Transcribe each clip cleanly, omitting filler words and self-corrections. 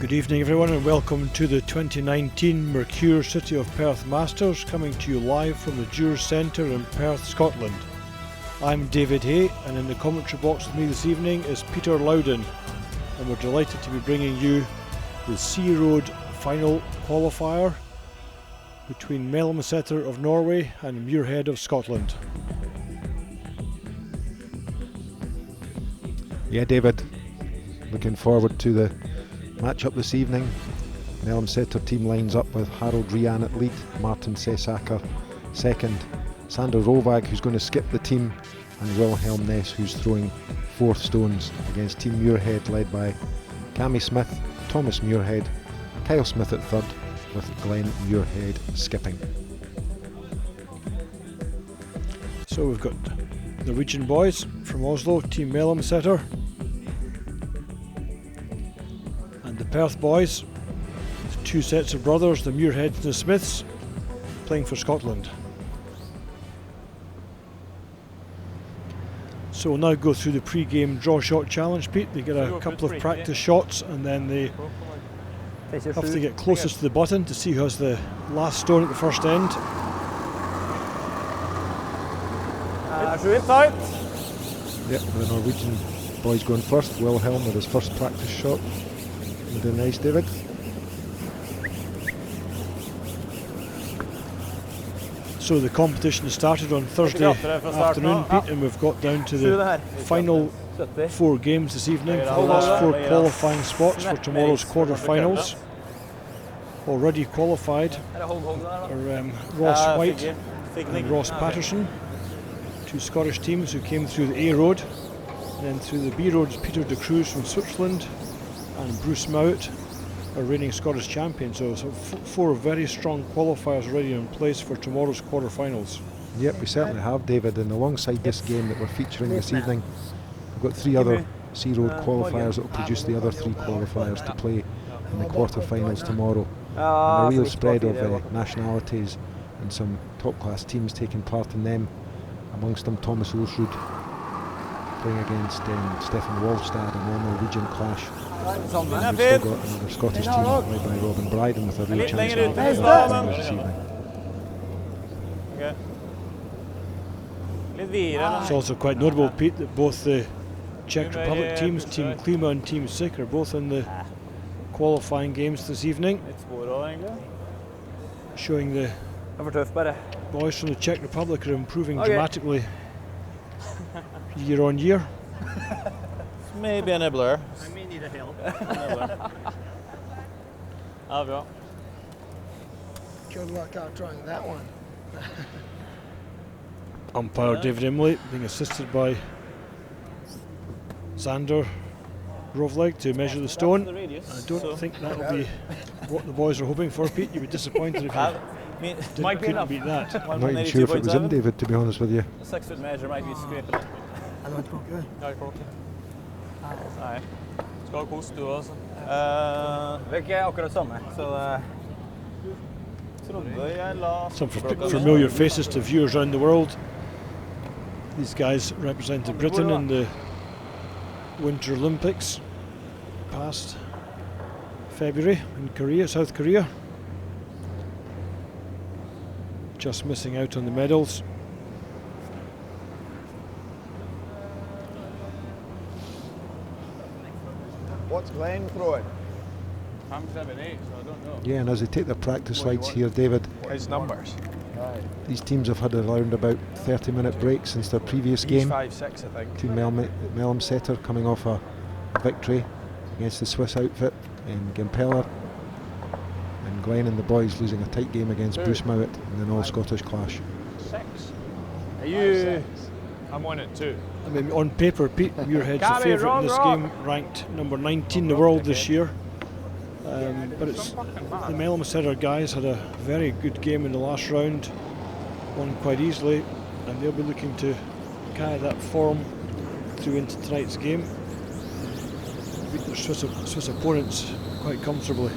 Good evening everyone and welcome to the 2019 Mercure City of Perth Masters, coming to you live from the WCT in Perth, Scotland. I'm David Hay, and in the commentary box with me this evening is Peter Loudon, and we're delighted to be bringing you the Sea Road final qualifier between Mellemseter of Norway and Muirhead of Scotland. Yeah, David, looking forward to the match-up this evening. Mellemseter team lines up with Harold Rian at lead, Martin Sesacker second, Sander Rovag, who's going to skip the team, and Wilhelm Ness, who's throwing fourth stones, against Team Muirhead led by Cammy Smith, Thomas Muirhead, Kyle Smith at third, with Glenn Muirhead skipping. So we've got the Norwegian boys from Oslo, Team Mellemseter, and the Perth boys, the two sets of brothers, the Muirheads and the Smiths, playing for Scotland. So we'll now go through the pre-game draw shot challenge, Pete. They get a couple of practice shots and then they have to get closest to the button to see who has the last stone at the first end. Yep, the Norwegian boys going first. Wilhelm with his first practice shot. You doing nice, David. So the competition started on Thursday afternoon, Pete, and we've got down to the final 4 games this evening for the last 4 qualifying spots for tomorrow's quarter-finals. Already qualified are Ross White and Ross Patterson, two Scottish teams who came through the A Road, and then through the B Road Peter de Cruz from Switzerland and Bruce Mowat, a reigning Scottish champion. So 4 very strong qualifiers already in place for tomorrow's quarter-finals. Yep, we certainly have, David, and alongside this game that we're featuring this evening, we've got 3 other Sea Road qualifiers that will produce the other 3 qualifiers to play in the quarter-finals tomorrow. And a real spread of nationalities and some top-class teams taking part in them, amongst them Thomas Olsrud playing against Stefan Wolfstad in a Norwegian clash. We've still got another Scottish team led by Robin Bryden with a real chance of this evening. It's also quite notable, Pete, that both the Czech Republic teams, Team Klima and Team Sik, are both in the qualifying games this evening, showing the boys from the Czech Republic are improving dramatically year on year. Maybe a nibbler. I may need a help. Good luck out drawing that one. Umpire David Imlay being assisted by Sander Rovleg to measure the stone. I don't think that will be what the boys are hoping for, Pete. You'd be disappointed if you couldn't beat that. I'm not even sure if it was in, David, to be honest with you. The 6-foot measure might be scraping it. I know it's not good. Nei. Skal kose du også? Det er ikke akkurat samme, så trodde jeg la... Some familiar faces to viewers around the world. These guys represented Britain in the Winter Olympics past February in Korea, South Korea. Just missing out on the medals. What's Glenn throwing? I'm 7'8", so I don't know. Yeah, and as they take their practice slides here, David, His numbers. these teams have had around about 30-minute break since their previous game. 5'6", I think. Team Mellemseter coming off a victory against the Swiss outfit in Gempeller, and Glenn and the boys losing a tight game against Bruce Mowat in an all-Scottish clash. 6. Are you... I'm on it too. I mean, on paper, Pete, Muirhead's the favourite in this game, ranked number 19 in the world this year. But it's the Mellemseter guys had a very good game in the last round, won quite easily, and they'll be looking to carry that form through into tonight's game, beat their Swiss opponents quite comfortably.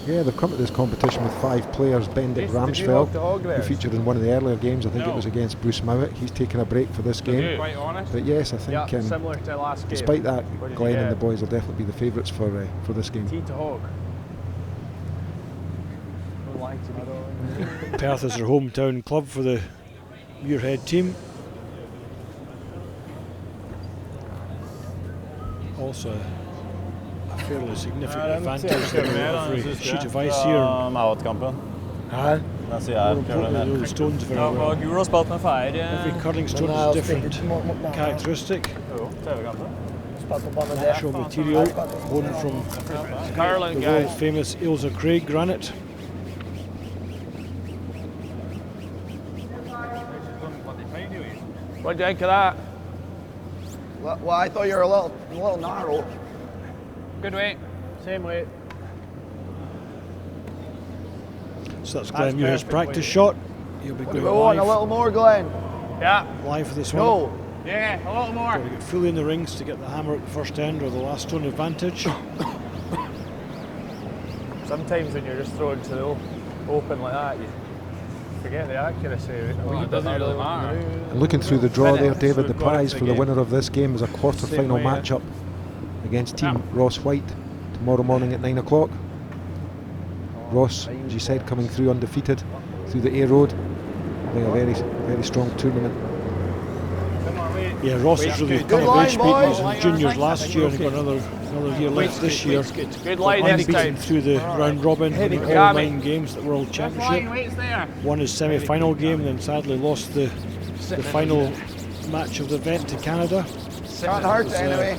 Yeah, they've come to this competition with 5 players. Bendick Ramsfeld, who featured in one of the earlier games, I think it was against Bruce Mowitt. He's taken a break for this game. But yes, I think similar to the last game. despite that, Glenn and the boys will definitely be the favourites for this game. Tee to hog. Perth is their hometown club for the Muirhead team. Also a fairly significant advantage that every sheet of ice here. More importantly, the stones very well. Every curling stone has a different characteristic. Natural material, born from the world famous Ailsa Craig granite. What do you think of that? Well, I thought you were a little narrow. Good weight. Same weight. So that's Glenn Muirhead's practice shot. He'll be going A little more, Glenn. Yeah. live for this one. No. Yeah, a little more. Got to get fully in the rings to get the hammer at the first end or the last stone advantage. Sometimes when you're just throwing to the open like that, you forget the accuracy. It doesn't really matter. And looking through the draw there, David, the prize for the winner of this game is a quarter-final matchup against Team Ross White tomorrow morning at 9 o'clock. Ross, as you said, coming through undefeated through the A Road. I think a very, very strong tournament. Yeah, Ross has really come of age, beating us in juniors last year and got another year left this year. Good line every Unbeaten time. through the round robin, winning all 9 games at the World Championship. Won his semi-final game, then sadly lost the final match of the event to Canada. Can't hurt anyway.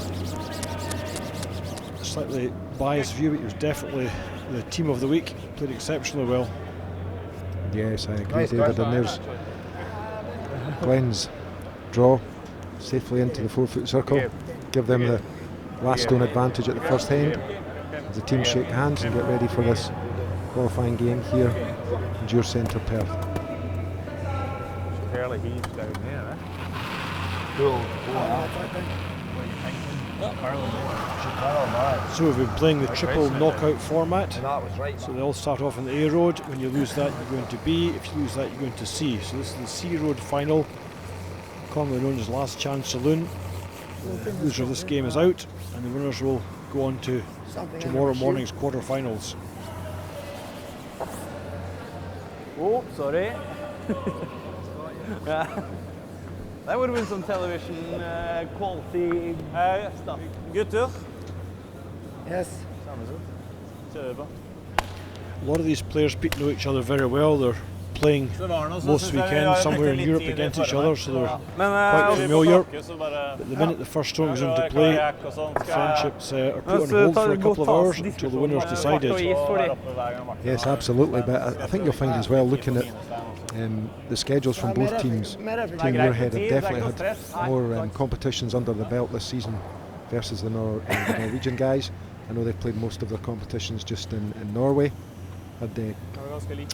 Slightly biased view, but he was definitely the team of the week. Played exceptionally well. Yes, I agree, David. And there's Glenn's draw safely into the 4-foot circle. Give them the last stone advantage at the first end. As the teams shake hands and get ready for this qualifying game here in Dure Centre, Perth. Fairly heaves down there, So we've been playing the triple knockout format. So they all start off in the A Road. When you lose that, you're going to B. If you lose that, you're going to C. So this is the C Road final, commonly known as Last Chance Saloon. The loser of this game is out, and the winners will go on to tomorrow morning's quarter-finals. Oh, sorry. That would have been some television quality stuff. Gutter? Yes. A lot of these players know each other very well. They're playing most weekends somewhere in Europe against each other, so they're quite familiar. But the minute the first stone goes into play, friendships are put on hold for a couple of hours until the winner's decided. Yes, absolutely. But I think you'll find as well, looking at the schedules from both teams, Team Muirhead have definitely had more competitions under the belt this season versus the Norwegian guys. I know they've played most of their competitions just in Norway. Had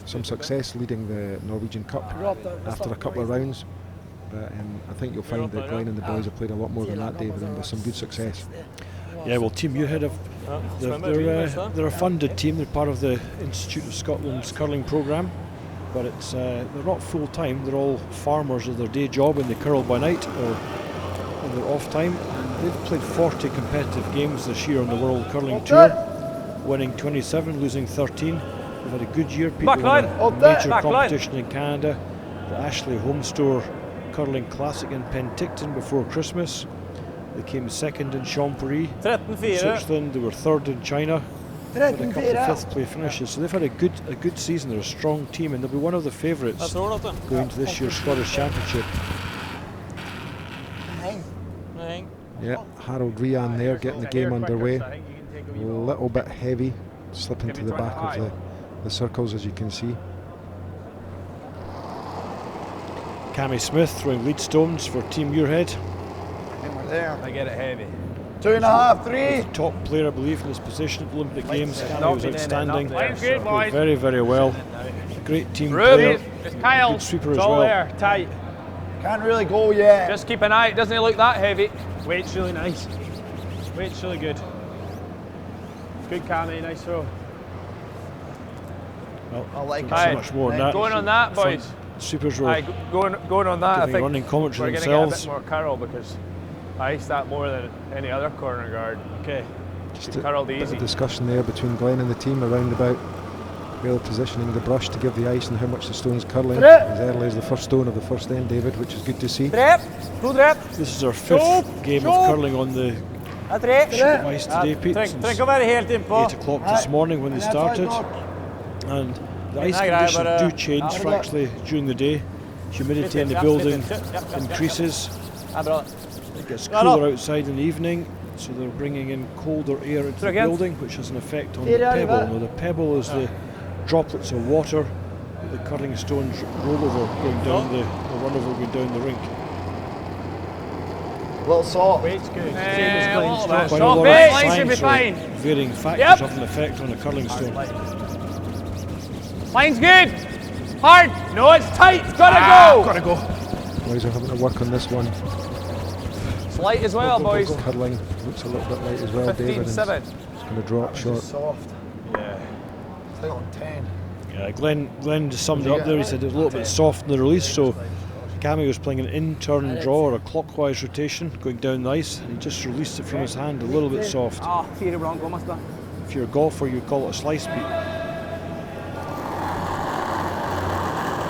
some success leading the Norwegian Cup after a couple of rounds. But I think you'll find that Glenn and the boys have played a lot more than that, David, and with some good success. Yeah, well, Team Muirhead they're a funded team. They're part of the Institute of Scotland's curling programme, but they're not full time. They're all farmers of their day job, and they curl by night or in their off time. And they've played 40 competitive games this year on the World Curling Tour, winning 27, losing 13. They've had a good year. People won a major competition in Canada, the Ashley Homestore Curling Classic in Penticton before Christmas. They came second in Champery. In Switzerland, they were third in China. Had a couple of fifth place finishes, so they've had a good season. They're a strong team, and they'll be one of the favourites going to this year's Scottish Championship. Yeah, Harold Rian there getting the game underway. A little bit heavy, slipping to the back of the circles, as you can see. Cammy Smith throwing lead stones for Team Muirhead. There. I get it heavy. 2.5, 3. He's the top player, I believe, in his position at the Olympic Games. Cammy was outstanding. Played very, very well. A great team player. Good sweeper as well. There, tight. Can't really go yet. Just keep an eye. It doesn't look that heavy. Weight's really nice. Weight's really good. Good, Cammy. Nice throw. Well, I like don't it. say much more than that. Going on that, boys. Supers were Aye, going on that, I giving think running commentary we're going to get a themselves. bit more curl because I iced that more than any other corner guard. Okay. Just a curled bit easy. of discussion there between Glenn and the team around about really positioning the brush to give the ice and how much the stone's curling as early as the first stone of the first end, David, which is good to see. This is our 5th game of curling on the sheet of ice today, Pete, since 8 o'clock this morning when they started. And the ice conditions do change actually during the day. Humidity in the building increases. It gets cooler outside in the evening, so they're bringing in colder air into the building, which has an effect on the pebble. Now the pebble is the droplets of water that the curling stones roll over going down the run over going down the rink. A little soft. Weight's good. Quite a lot of science or varying factors have an effect on a curling stone. Line's good. Hard. No, it's tight. It's gotta go. Gotta go. Boys are having to work on this one. It's light as well, boys. Curling looks a little bit light as well, David. And 15-7. it's going to drop short. Soft. Yeah. It's like on 10. Yeah, Glenn just summed it up there. He said it was a little bit soft in the release, so Cammy was playing an in-turn draw or a clockwise rotation going down the ice, and he just released it from his hand a little bit soft. If you're a golfer, you'd call it a slice beat.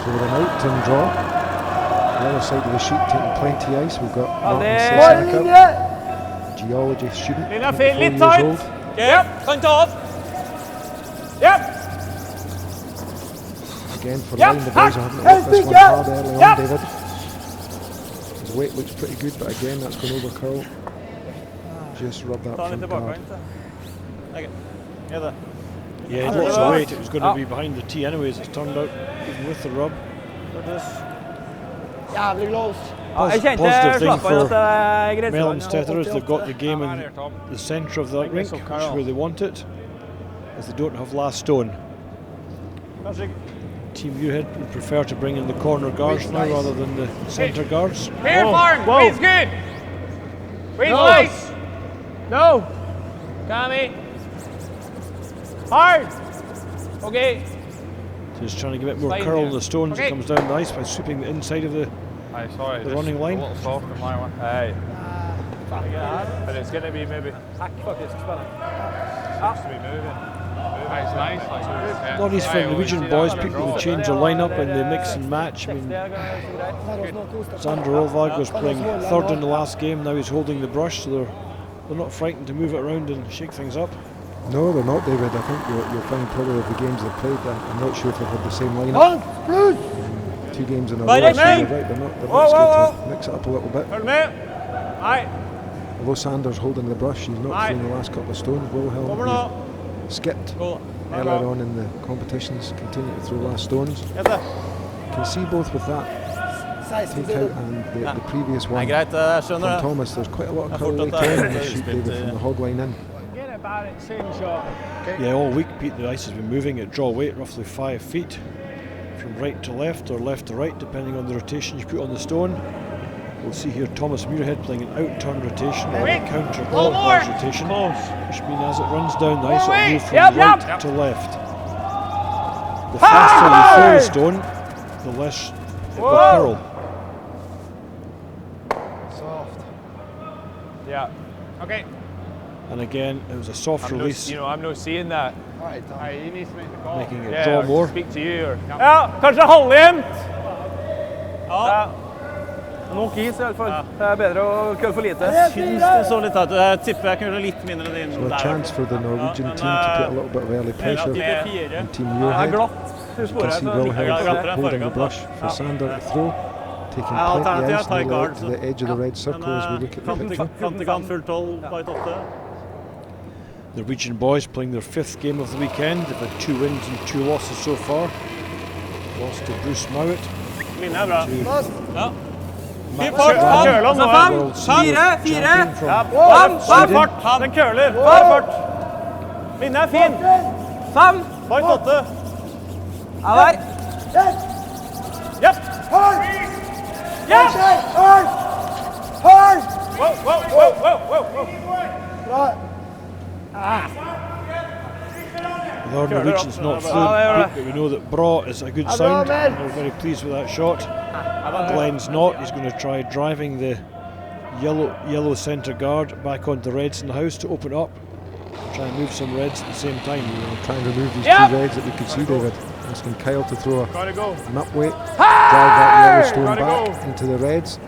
So with an out-turn draw, the other side of the sheet taking plenty ice, we've got Martin Sesaka, geology student, 24 years old. Again for line, the boys are having to work this one hard early on, David. His weight looks pretty good, but again that's going over curl. Just rub that front guard. Yeah, he lost the weight. It was going to be behind the tee anyways, it's turned out, even with the rub. Positive thing for Mellemseter is they've got the game in the centre of that rink, which is where they want it, as they don't have last stone. Team Muirhead would prefer to bring in the corner guards now rather than the centre guards. Here, Farm. Weight's good. Weight's nice. No. Cammy. Hard. Okay. So he's trying to get a bit more curl in the stones as it comes down the ice by sweeping the inside of the running line. A little soft in my one. Aye. But it's going to be maybe. Seems to be moving. It's nice. A lot of these from Norwegian boys, people who change their lineup and they mix and match. I mean, Sander Olvag was playing third in the last game, now he's holding the brush, so they're not frightened to move it around and shake things up. No, they're not, David. I think you'll find probably of the games they've played, I'm not sure if they've had the same lineup. 2 games in a row, so you're right, they're not scared to mix it up a little bit. Although Sanders holding the brush, he's not thrown the last couple of stones. Wilhelm skipped earlier on in the competitions, continued to throw last stones. You can see both with that takeout and the previous one from Thomas, there's quite a lot of curl later on in the sheet, David, from the hog line in. Yeah, all week, Pete, the ice has been moving at draw weight, roughly 5 feet, from right to left or left to right, depending on the rotation you put on the stone. We'll see here Thomas Muirhead playing an out-turn rotation or a counter-clockwise rotation, which means as it runs down the ice, it'll move from right to left. The faster you throw the stone, the less it will curl. Soft. Yeah. Okay. And again, it was a soft release. I'm not seeing that. Alright, Tom. He needs to make the call. Making it draw more. Speak to you. Kanskje halvjevnt. Nok is i alle fall. Det bedre å kølle for lite. Syns det så litt ut. Jeg tipper jeg kunne litt mindre enn So a chance for the Norwegian team to put a little bit of early pressure on Team Muirhead. As you can see Wilhelm holding the brush for Sander to throw, taking plenty ice nearly to the edge of the red circle as we look at the picture. Kantekant full 12, bite 8. The Norwegian boys playing their 5th game of the weekend. They've had 2 wins and 2 losses so far. Lost to Bruce Mowat. Linje bra. Ja. Matt Fart, Swan, world senior champion from Sweden. Den køler. Fart. Linje er fin. 5. Bite 8. Ja der. Jepp. Wow. Our Norwegian's not fluent, but we know that bra is a good sound, and we're very pleased with that shot. Glenn's not. He's going to try driving the yellow centre guard back onto the reds in the house to open up. Try and move some reds at the same time. We'll try and remove these 2 reds that we can see, David. Asking Kyle to throw an up weight, drive that yellow stone back into the reds.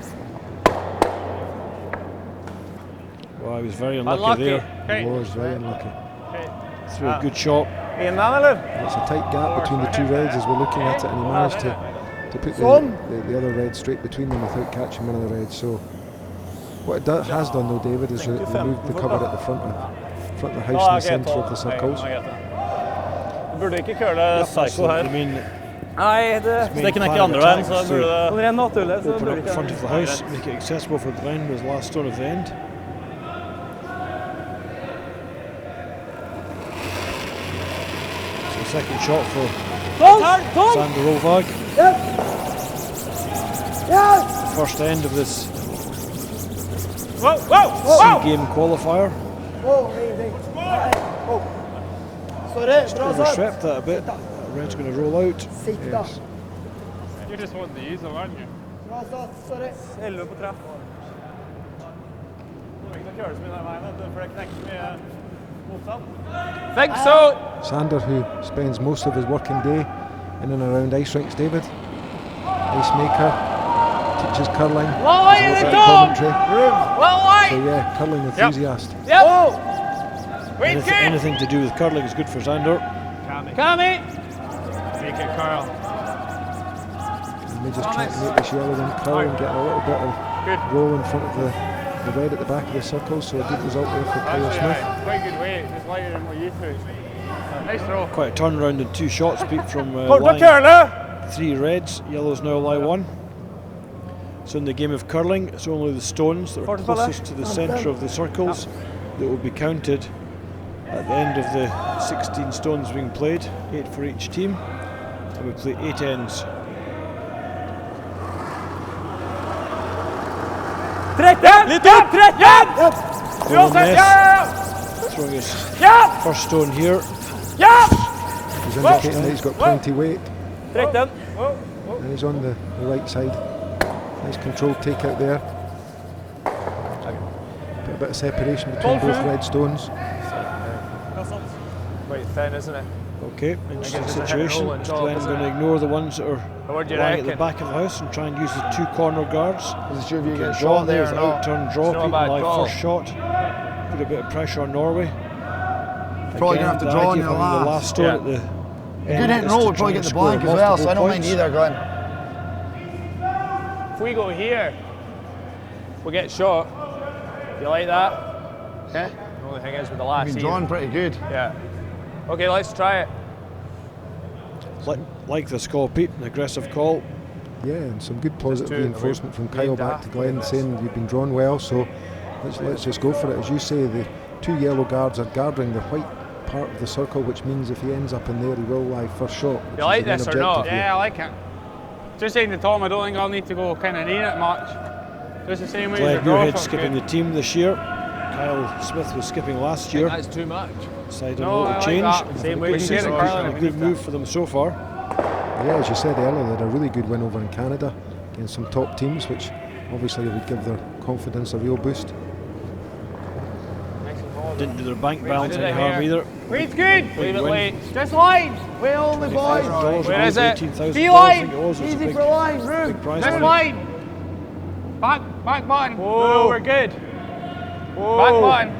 Well, he was very unlucky there. He was very unlucky. Threw a good shot. It's a tight gap between the 2 reds as we're looking at it, and he managed to put the other red straight between them without catching one of the reds. So what it has done though, David, is removed the cover at the front of the house in the centre of the circles. Burde ikke curle psycho her. Nei, så det kan ikke andre veien, så burde det... Open up the front of the house, make it accessible for Glenn with his last stone at the end. So second shot for Sander Rovag. First end of this C-game qualifier. Just overswept that a bit. Red's going to roll out. Yes. You just want the easel, aren't you? 11 på treff. Think so! Sander, who spends most of his working day in and around ice rinks, David. Ice maker, teaches curling. Commentary. So yeah, curling enthusiast. Anything to do with curling is good for Sander. Make it curl. And they just try to make this yellow one curl and get a little bit of roll in front of the red at the back of the circle. So a good result there for Kyle Smith. Quite good weight, just lighter than what you threw. Nice throw. Quite a turnaround in 2 shots, Pete, from line 3 reds. Yellows now lie 1. So in the game of curling, it's only the stones that are closest to the centre of the circles that will be counted at the end of the 16 stones being played, 8 for each team, and we play 8 ends. Throwing his first stone here. He's indicating that he's got plenty weight. And he's on the right side. Nice controlled takeout there. Put a bit of separation between both red stones. Quite thin, isn't it? Okay, interesting situation. Is Glenn going to ignore the ones that are lying at the back of the house and try and use the 2 corner guards? Sure if you get draw shot there there with or an not. out-turn draw. Pete live first shot. Put a bit of pressure on Norway. Probably going to have to draw on your last stone at the end. Good hit and roll would probably get the blank as well, so I don't mind either, Glenn. If we go here, we get shot. You like that? Yeah. The only thing is with the last You've been drawn pretty good. Yeah. Okay, let's try it. Like this call, Pete, an aggressive call. Yeah, and some good positive reinforcement from Kyle back to Glenn, saying you've been drawn well, so let's just go for it. As you say, the 2 yellow guards are guarding the white part of the circle, which means if he ends up in there, he will lie first shot. You like this or not? Yeah, I like it. Just saying to Tom, I don't think I'll need to go kind of near it much. Just the same way as Muirhead skipping the team this year. Kyle Smith was skipping last year. That's too much. Decided a little change. Same way you get it, a good move for them so far. Yeah, as you said earlier, they had a really good win over in Canada against some top teams, which obviously would give their confidence a real boost. Didn't do their bank balance any harm either. Wait's good. Leave it late. Just line. Way only, boys. Where is it? Be line. Easy for line. Room. Just line. Back button. Whoa, we're good. Whoa. Back button.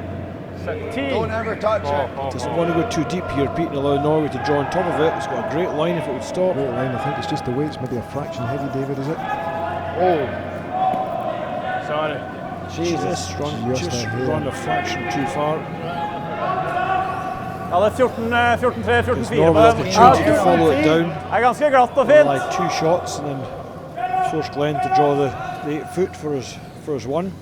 Don't ever touch it. Doesn't want to go too deep here, Pete, and allow Norway to draw on top of it. It's got a great line if it would stop. Great line. I think it's just the weight's maybe a fraction heavy, David, is it? Oh. Sorry. Jesus, run a fraction too far. Ja, det er 14-3, 14-4. Norway have the opportunity to follow it down. Det er ganske glatt og fint. Like 2 shots and then force Glenn to draw the 8 foot for his 1.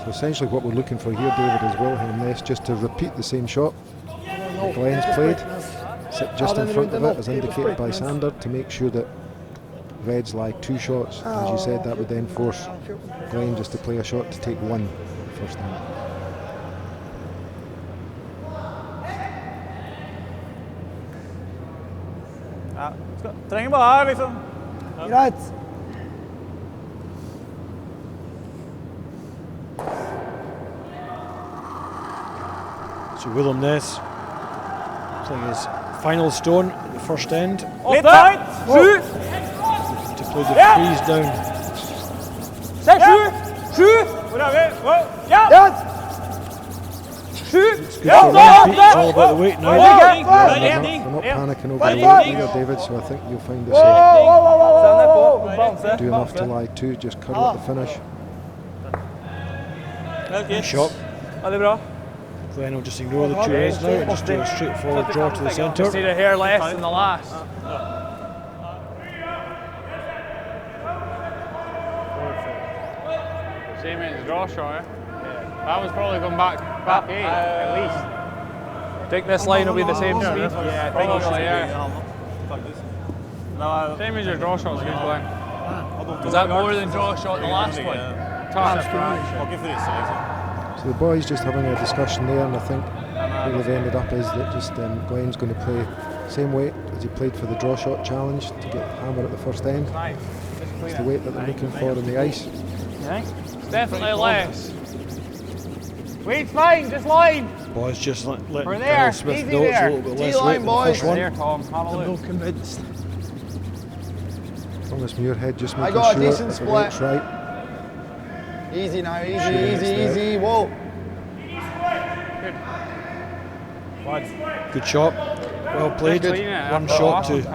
So essentially what we're looking for here, David, is Wilhelm Ness just to repeat the same shot that Glenn's played. Sit just in front of it, as indicated by Sander, to make sure that Reds lie 2 shots. As you said, that would then force Glenn just to play a shot to take 1 the first time. Ja. Trenger bare liksom. Greit. So Willem Ness playing his final stone at the first end. Litt tight. 7. To play the freeze down. 6, 7. Hvor er vi? Ja. Yes. 7. It's good for Ryan Pete. It's all about the weight now. They're not panicking over the weight either, David, so I think you'll find this do enough to lie to, just cuddle at the finish. Nice shot. Veldig bra. Glenn will just ignore the 2 ends now and just do a straightforward draw to the centre. Just need a hair less than the last. Same as the draw shot, eh? That was probably going back 8 at least. Think this line will be the same speed? Yeah, probably, yeah. Same as your draw shot, good Glenn. Was that more than draw shot the last one? So the boys just having a discussion there, and I think where they've ended up is that just Glenn's going to play same weight as he played for the draw shot challenge to get hammer at the first end. It's the weight that they're looking for in the ice. Definitely less. Weight's fine, just line. Boys just letting We're Kyle there, Smith easy know it's a there. little bit less D-line, weight than the boys. first one. There, Tom, have a look. Convinced. Thomas Muirhead just I making got a sure decent that the split. weight's right. Easy now, Sure, easy, it's there. easy. Whoa. Good shot. Well played. Just clean it One after shot the to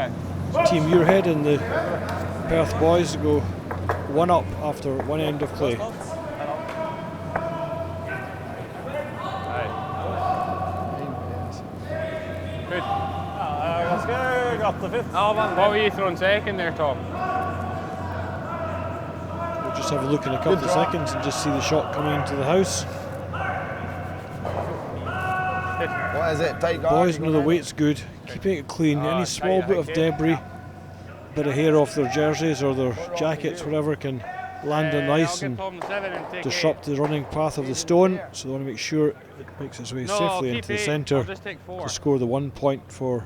last Team Muirhead, and the Perth boys go 1 up after one end of play. Good. Ganske glatt og fint. What were you throwing second there, Tom? We'll just have a look in a couple of seconds and just see the shot coming into the house. What is it? Tight guard. Boys know the weight's good, keeping it clean. Any small bit of debris, bit of hair off their jerseys or their jackets, whatever, can land on ice and disrupt the running path of the stone. So they want to make sure it makes its way safely into the centre to score the 1 point for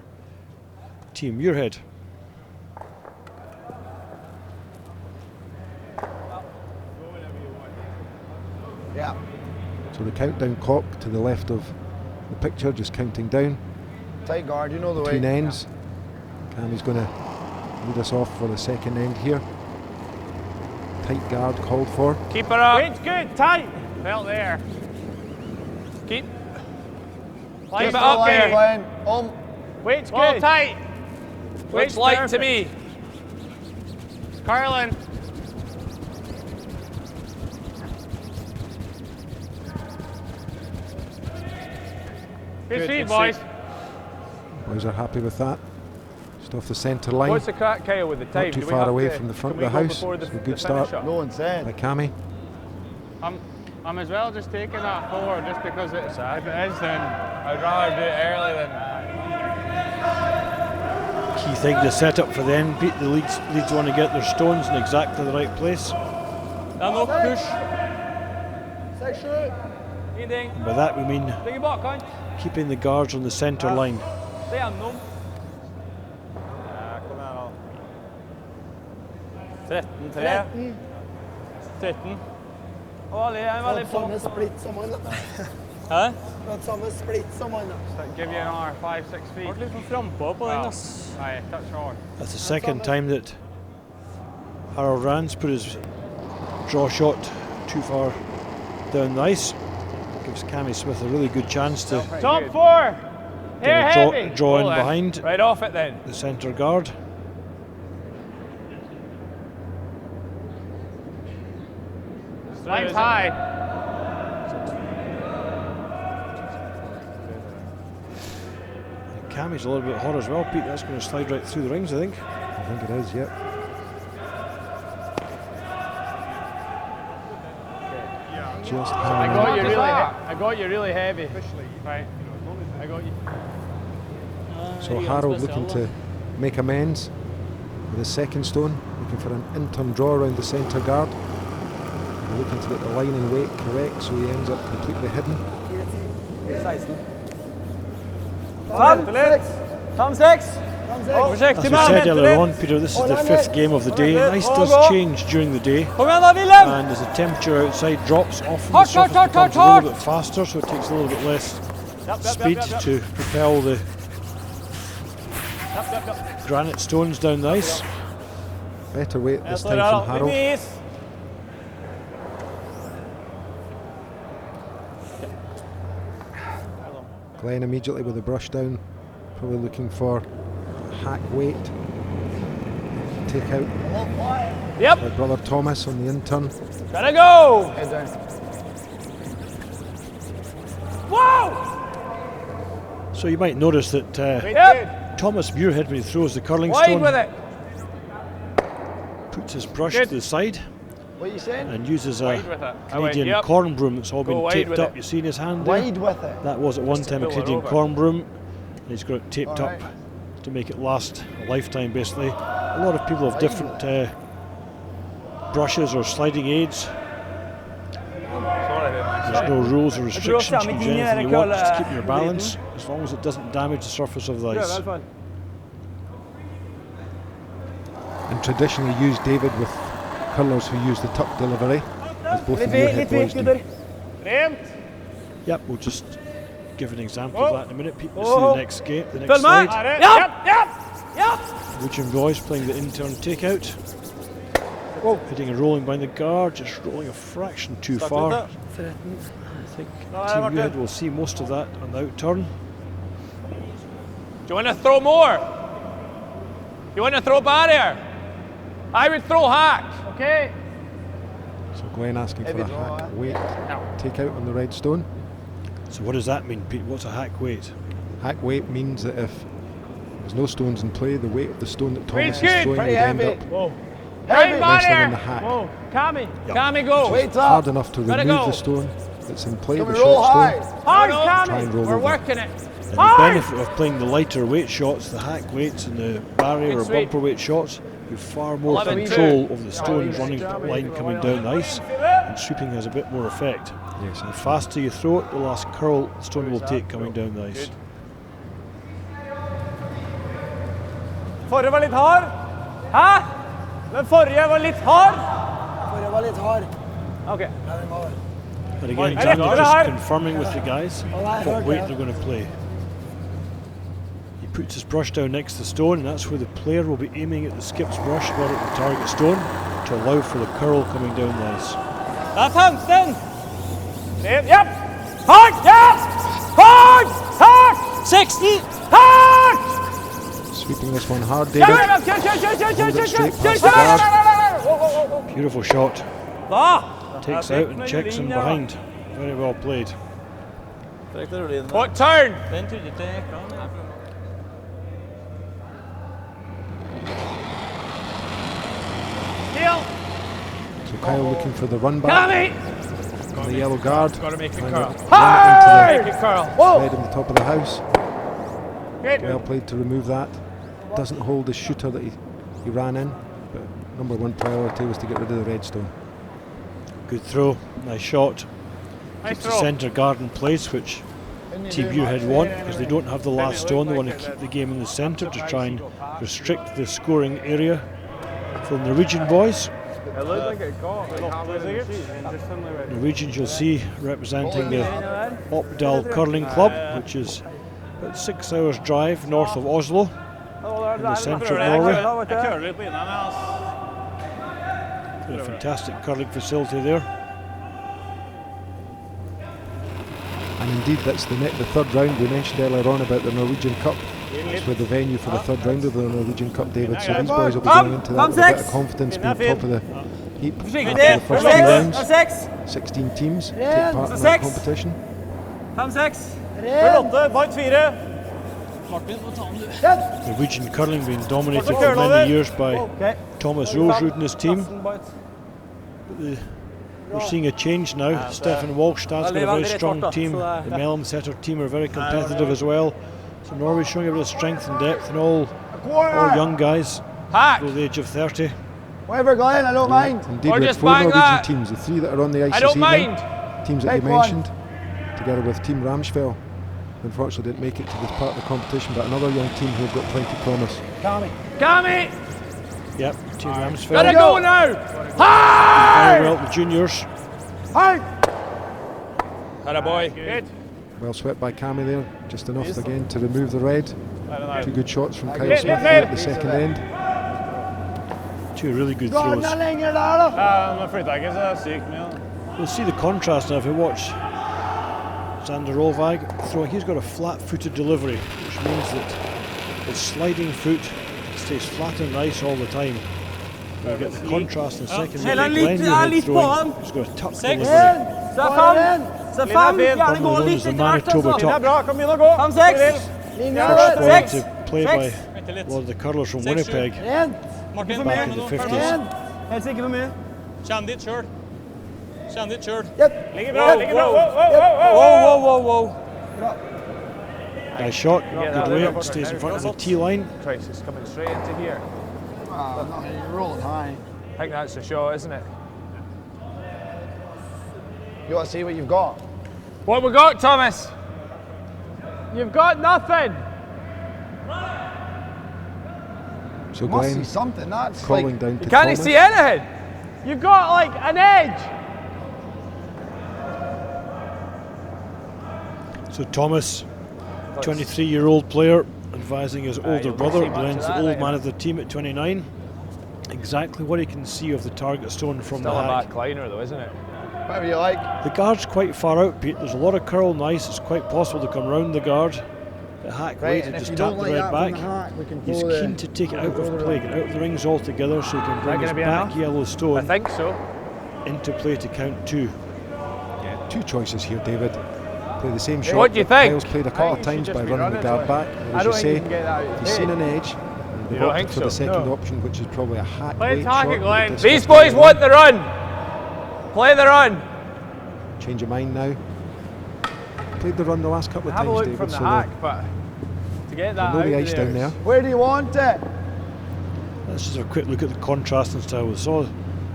Team Muirhead. Yeah. So the countdown clock to the left of the picture, just counting down. Tight guard, you know the way. Between ends. Cammy's going to lead us off for the second end here. Tight guard called for. Keep it up. Weight's good, tight. Felt there. Keep. Keep Keep it the up line, there. Glenn. Weight's Hold good. tight. Looks light to me. Carlin. Good feet, boys. Boys are happy with that. Just off the centre line. What's the crack, Kyle, with the time? Not too Do we far have away to- from the front can of we the go house. before It's a the good start finish-up? No one said. by Cammy. I'm as well just taking that forward just because it's, if it is, then I'd rather do it early than. Key thing to set up for the end, Pete. The Leeds want to get their stones in exactly the right place. Dan nog push. Ingen ting. And by that we mean Ligger i bakkant. keeping the guards on the centre line. Se gjennom. Ja, kom igjen da. 13. Og Ali er veldig på. Samme splitt som han. Hæ? Samme splitt som han. Give you another 5-6 feet. Ble litt sånn frampå på den, ass. Aye, touch hard. That's the second time that Harold Rands put his draw shot too far down the ice. Gives Cammy Smith a really good chance to Top 4. get Here a heavy. draw in Hold it. behind Right off it then. the centre guard. Line's high. Cammy's a little bit hot as well, Pete. That's going to slide right through the rings, I think. I think it is, yep. Just I hanging got on. you really. I got you really heavy. Right. I got you. So Harold looking to make amends with his second stone, looking for an interim draw around the centre guard. They're looking to get the line and weight correct, so he ends up completely hidden. 16. 5, 6. 5, 6. As we said earlier on, Peter, this is the 5th game of the day. Ice does change during the day, and as the temperature outside drops, often the surface becomes a little bit faster, so it takes a little bit less speed to propel the granite stones down the ice. Better weight this time from Harold. Glenn immediately with the brush down, probably looking for hack weight. Take out my brother Thomas on the in-turn. Gotta go! Head down. Whoa! So you might notice that Thomas Muirhead, when he throws the curling Wide stone, with it. puts his brush to the side What are you saying? and uses a Wide with it. Canadian corn broom that's all been wide taped with up. it. You see in his hand there? Wide with it. That was at one time a pull it Canadian over. corn broom, and he's got it taped up to make it last a lifetime basically. A lot of people have different brushes or sliding aids. There's no rules or restrictions. You can do anything you want just to keep your balance, as long as it doesn't damage the surface of the ice. And traditionally used, David, with curlers who use the tuck delivery, as both the Muirhead boys do. Yep, we'll just give an example of that in a minute. People see the next game, the next Film slide. Yep! Norwegian boys playing the in-turn takeout. Hitting and rolling behind the guard, just rolling a fraction too far. I think Team Muirhead will see most of that on the out-turn. Do you want to throw more? You want to throw barrier? I would throw hack. Okay. So Glenn asking for a hack weight take out on the red stone. So what does that mean, Pete? What's a hack weight? Hack weight means that if there's no stones in play, the weight of the stone that Thomas Pretty is good. throwing would end up Right resting on the barrier. hack. Kami. Kami go. Weight Hard up. enough to Gotta remove go. the stone that's in play, Can the we roll short high? stone. Hard, Try Kami. and roll We're over. working it. And the benefit of playing the lighter weight shots, the hack weights and the barrier or sweep. bumper weight shots, you have far more 11-2. control of the stones running line coming down the ice, and sweeping has a bit more effect. Yes, The faster you throw it, the less curl the stone will take coming down the ice. Forrige var litt hard. Hæ? Den forrige var litt hard. Forrige var litt hard. Okay. Ja, den var. But again, Xander just confirming with the guys what weight they're going to play. He puts his brush down next to the stone, and that's where the player will be aiming at the skip's brush, not at the target stone, to allow for the curl coming down the ice. That's Hansen. Yep. Hard. Yep. Hard. Hard. 60. Hard. Sweeping this one hard, David. Hold it straight past the guard. Beautiful shot. Da. Takes out and checks him behind. Very well played. What turn? So Kyle looking for the run back Kami. on the yellow guard. Gotta make it Trying curl. to run it Make it curl. into the head in the top of the house. Good. Well played to remove that. Doesn't hold the shooter that he ran in, but number one priority was to get rid of the red stone. Good throw, nice shot. Nice Keeps the throw. centre guard in place, which Team Muirhead want, because they don't have the last stone. They want to keep the game in the centre to try and restrict the scoring area for the Norwegian boys. Norwegians you'll see representing the Oppdal Curling Club, which is about 6 hours drive north of Oslo, in the centre of Norway. Got a fantastic curling facility there. And indeed, that's the third round we mentioned earlier on about the Norwegian Cup. That's where the venue for the third round of the Norwegian Cup, David. So these boys will be going into that with a bit of confidence, being top of the heap after the first few rounds. 16 teams take part in that competition. 5-6. Norwegian curling being dominated for many years by Thomas Rolsrud and his team. We're seeing a change now. Stefan Walstad's got a very strong team. The Mellemseter team are very competitive as well. So Norway's showing a bit of strength and depth, and all young guys below the age of 30. Whatever, Glenn, I don't mind. Indeed, Or we had just 4 bang Norwegian that. teams, the 3 that are on the ice I this don't evening, mind. teams that you Take one. mentioned, together with Team Ramsfell. unfortunately didn't make it to this part of the competition, but another young team who've got plenty of promise. Tommy! Yep, Team Ramsfeld. Gotta go now! Very Hi! well, the juniors. Had a boy. Good. Well swept by Cammy there, just enough again to remove the red. I don't know. 2 good shots from Kyle Hit, Smith hit, there hit. at the second end. 2 really good throws. I'm afraid I guess that's sick, man. You'll see the contrast now if you watch Sander Rolvag throwing. He's got a flat-footed delivery, which means that his sliding foot stays flat on the ice all the time. You get the contrast in second. Hey, Glenn Muirhead throwing. He's got a tuck delivery. Formerly known as the Manitoba tuck. Kom 6! First ball into play by a lot of the curlers from Winnipeg back in the 50s. Helt sikker på meg. Känn ditt, kör. Känn ditt, kör. Ligger bra, ligger bra. Wow. Nice shot, good weight, stays in front of the T line. Christ, it's coming straight into here. You're rolling high. I think that's the shot, isn't it? You want to see what you've got? What we got, Thomas? You've got nothing. So Must see Glenn something. That's calling like down to Can't you Thomas. see anything? You've got like an edge. So Thomas, 23-year-old player, advising his older you'll brother. see much Glenn's of the that old later. man of the team at 29. Exactly what he can see of the target stone from Still the a hack. back liner though, isn't it? whatever you like. The guard's quite far out, Pete. There's a lot of curl and ice. It's quite possible to come round the guard. The hack Right, waited, and if just you tap don't the like red that back. from the hack, we can He's pull the- keen to take it out of play, get out of the rings altogether so he can bring his gonna be back enough? yellow I stone think so. into play to count 2. Yeah, 2 choices here, David. Play the same shot. What do you that think? Kyle's played a couple of times by running the guard back. And I as you don't think say, you can get that out of if his he's seen head. an edge, they've don't opted think for the so? second No. option, which is probably a hack Play weight target, shot. Glenn. But These discussed boys earlier want on. the run. Play the run. Change your mind now. Played the run the last couple of Have a times, look David. from the So hack, but to get that know out the of ice down there. Where do you want it? Let's just have a quick look at the contrast and style. We saw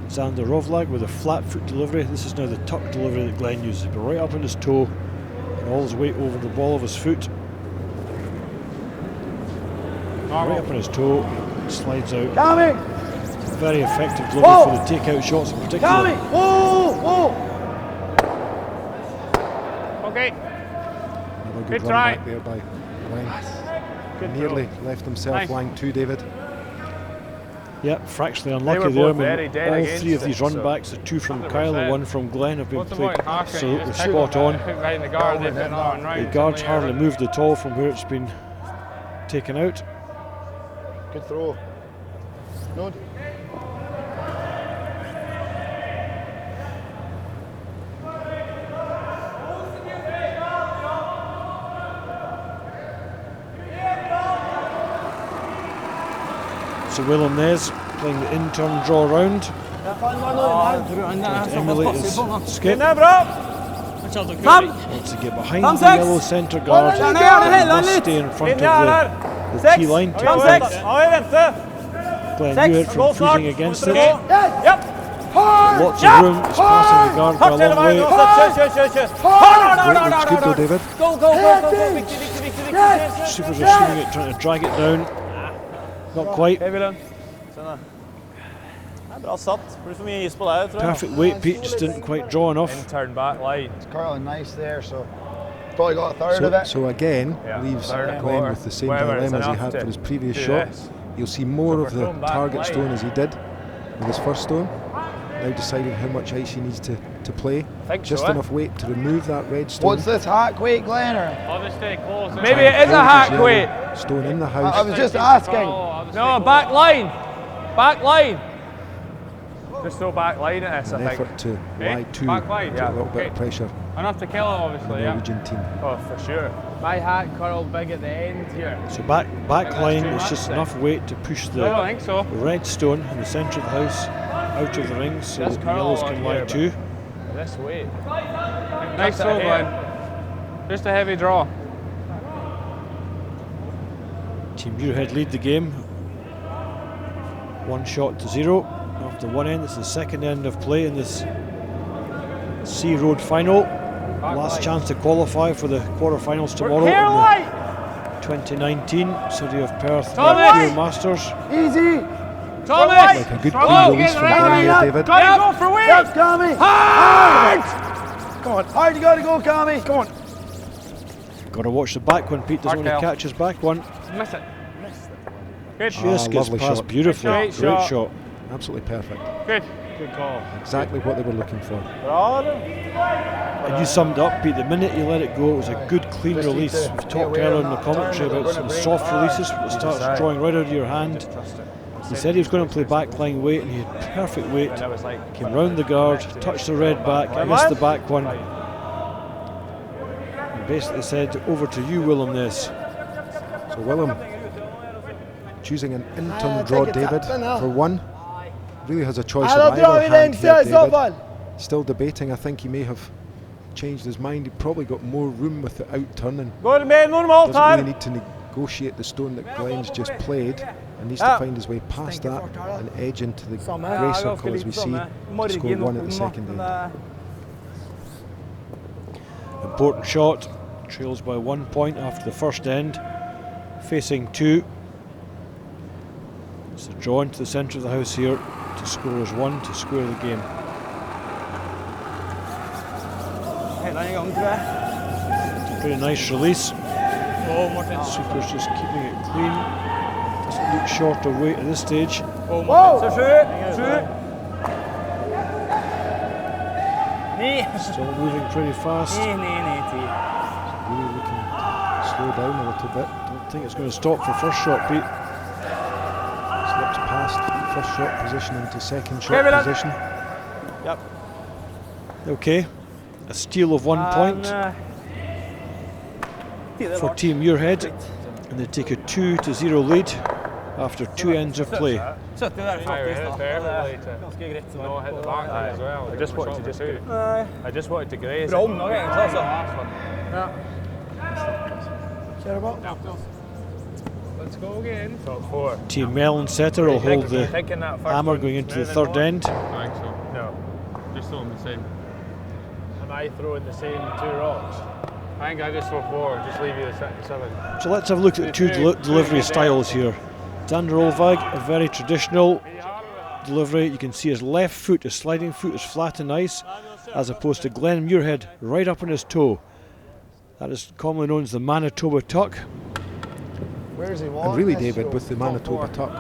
Xander Rovlag with a flat foot delivery. This is now the tuck delivery that Glenn uses. But right up on his toe and all his weight over the ball of his foot. Right up on his toe, slides out. Coming! Very effective delivery for the takeout shots in particular. Coming! Whoa! Okay. Another good Good run try. back there by Glenn. Good Nearly left himself Nice. lying to David. Yep, fractionally were unlucky there. both I mean, very dead all against 3 of these it, run so- backs, the 2 from Kyle and 1 from Glenn, have been What's the played point? Harking, absolutely you just pick spot on. behind the guard, they've been on right. The guard's hardly moved at all from where it's been taken out. Good throw. Good. So Willem Nez playing the in-turn draw round to emulate his skip. Wants to get behind the yellow centre guard. He must stay in front of the T line to prevent Glenn Muirhead from fusing against it. Lots of room, he's passing the guard by a long way. Weight looks good though, David. Supers are swinging it, trying to drag it down. Not quite. Perfect weight, Pete, just didn't quite draw enough. Turn back line. It's curling nice there, so probably got a third of it. So again, Yeah, leaves third and Glenn quarter. with the same Whatever, it's dilemma as he enough had to for his previous do shot. this. You'll see more So of we're the going back target line. stone as he did with his first stone. Now deciding how much ice he needs to play. Think Just so, eh? enough weight to remove that red stone. What's this hack weight, Glenn? Or? Maybe it is a hack weight. Stone in the I house. was just asking. No, back line. Back line. Just so back line it is, An I think. effort to Eh? lie to Back line, put yeah, a little bit of okay. pressure Enough to kill him, on the obviously, yeah. Norwegian team. Oh, for sure. My hat curled big at the end here. So back line too is much just then. enough weight to push I don't the think so. red stone in the centre of the house out of the rings so Just that the curl yellows on can here, lie but- too. This way. Nice Just throw, ahead. Glenn. Just a heavy draw. Team Muirhead lead the game. 1 shot to 0. After one end, it's the second end of play in this C Road final. Last chance to qualify for the quarterfinals tomorrow in the 2019 City of Perth Mercure Masters. Easy. Thomas! Like a good clean release from Glenn there, David. Gotta go for weight! Yes, Kami. Hard! Come on. Hard, you gotta go, Kami. Come on. Got to watch the back one. Pete doesn't want to catch his back one. Miss it. Good. Just gets lovely past shot. beautifully. Great Great shot. shot. Absolutely perfect. Good. Good call. Exactly what they were looking for. And you summed up, Pete, the minute you let it go, it was a good, clean release. We've talked earlier in the commentary about some soft releases that starts drawing right out of your hand. He said he was going to play backline weight, and he had perfect weight. Came round the guard, touched the red back, missed the back one. And basically said, over to you, Willem, this. So Willem choosing an in-turn draw, David, for one. Really has a choice of either hand here, David. Still debating. I think he may have changed his mind. He probably got more room with the out turn and Good man, normal doesn't time. really need to negotiate the stone that Glenn's just played, and needs to find his way past that and edge into the grey circle as we see to score one at the second end. Important shot. Trails by 1 point after the first end. Facing two. So draw into the centre of the house here to score as one to square the game. Pretty nice release. Super's just keeping it clean. Doesn't look short of weight at this stage. Still moving pretty fast. Really looking to slow down a little bit. Don't think it's going to stop for first shot, Pete. Slips past first shot position into second shot position. Yep. Okay, a steal of 1 point for Team Muirhead, and they take a 2-0 lead after 2 ends of play. I just wanted to graze it. Let's go again. Top 4. Team Mellemseter will hold the hammer going into the third end. I think so. No. Just throw them the same. Am I throwing the same 2 rocks? I think I just throw 4, just leave you the 7. So let's have a look at the two delivery styles here. Xander Olvag, a very traditional delivery. You can see his left foot, his sliding foot is flat and nice, as opposed to Glenn Muirhead right up on his toe. That is commonly known as the Manitoba tuck. And really, David, with the Manitoba tuck,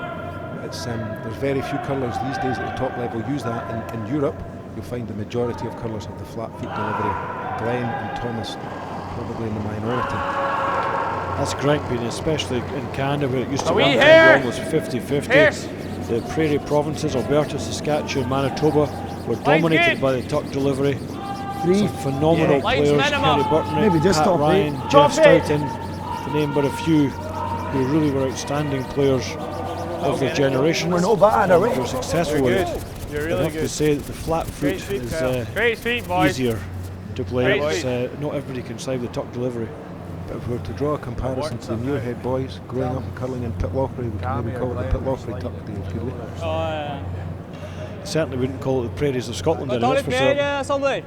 it's there's very few curlers these days at the top level use that. In Europe, you'll find the majority of curlers have the flat foot delivery. Glenn and Thomas probably in the minority. That's correct, Pete, especially in Canada where it used to Are we one here? time almost 50-50. The prairie provinces, Alberta, Saskatchewan, Manitoba, were dominated by the tuck delivery. Some phenomenal players, Kerry Burtney, Pat Ryan, Jeff Stoughton, to name but a few, who really were outstanding players of their generation. We're no bad, are we? They were successful with it. I have to say that the flat foot is easier to play. It's, not everybody can save the tuck delivery. But if we were to draw a comparison to the Muirhead boys growing up and curling in Pitlochry, we can maybe call it the Pitlochry tuck, Dave, could we? Certainly wouldn't call it the prairies of Scotland, that's for certain.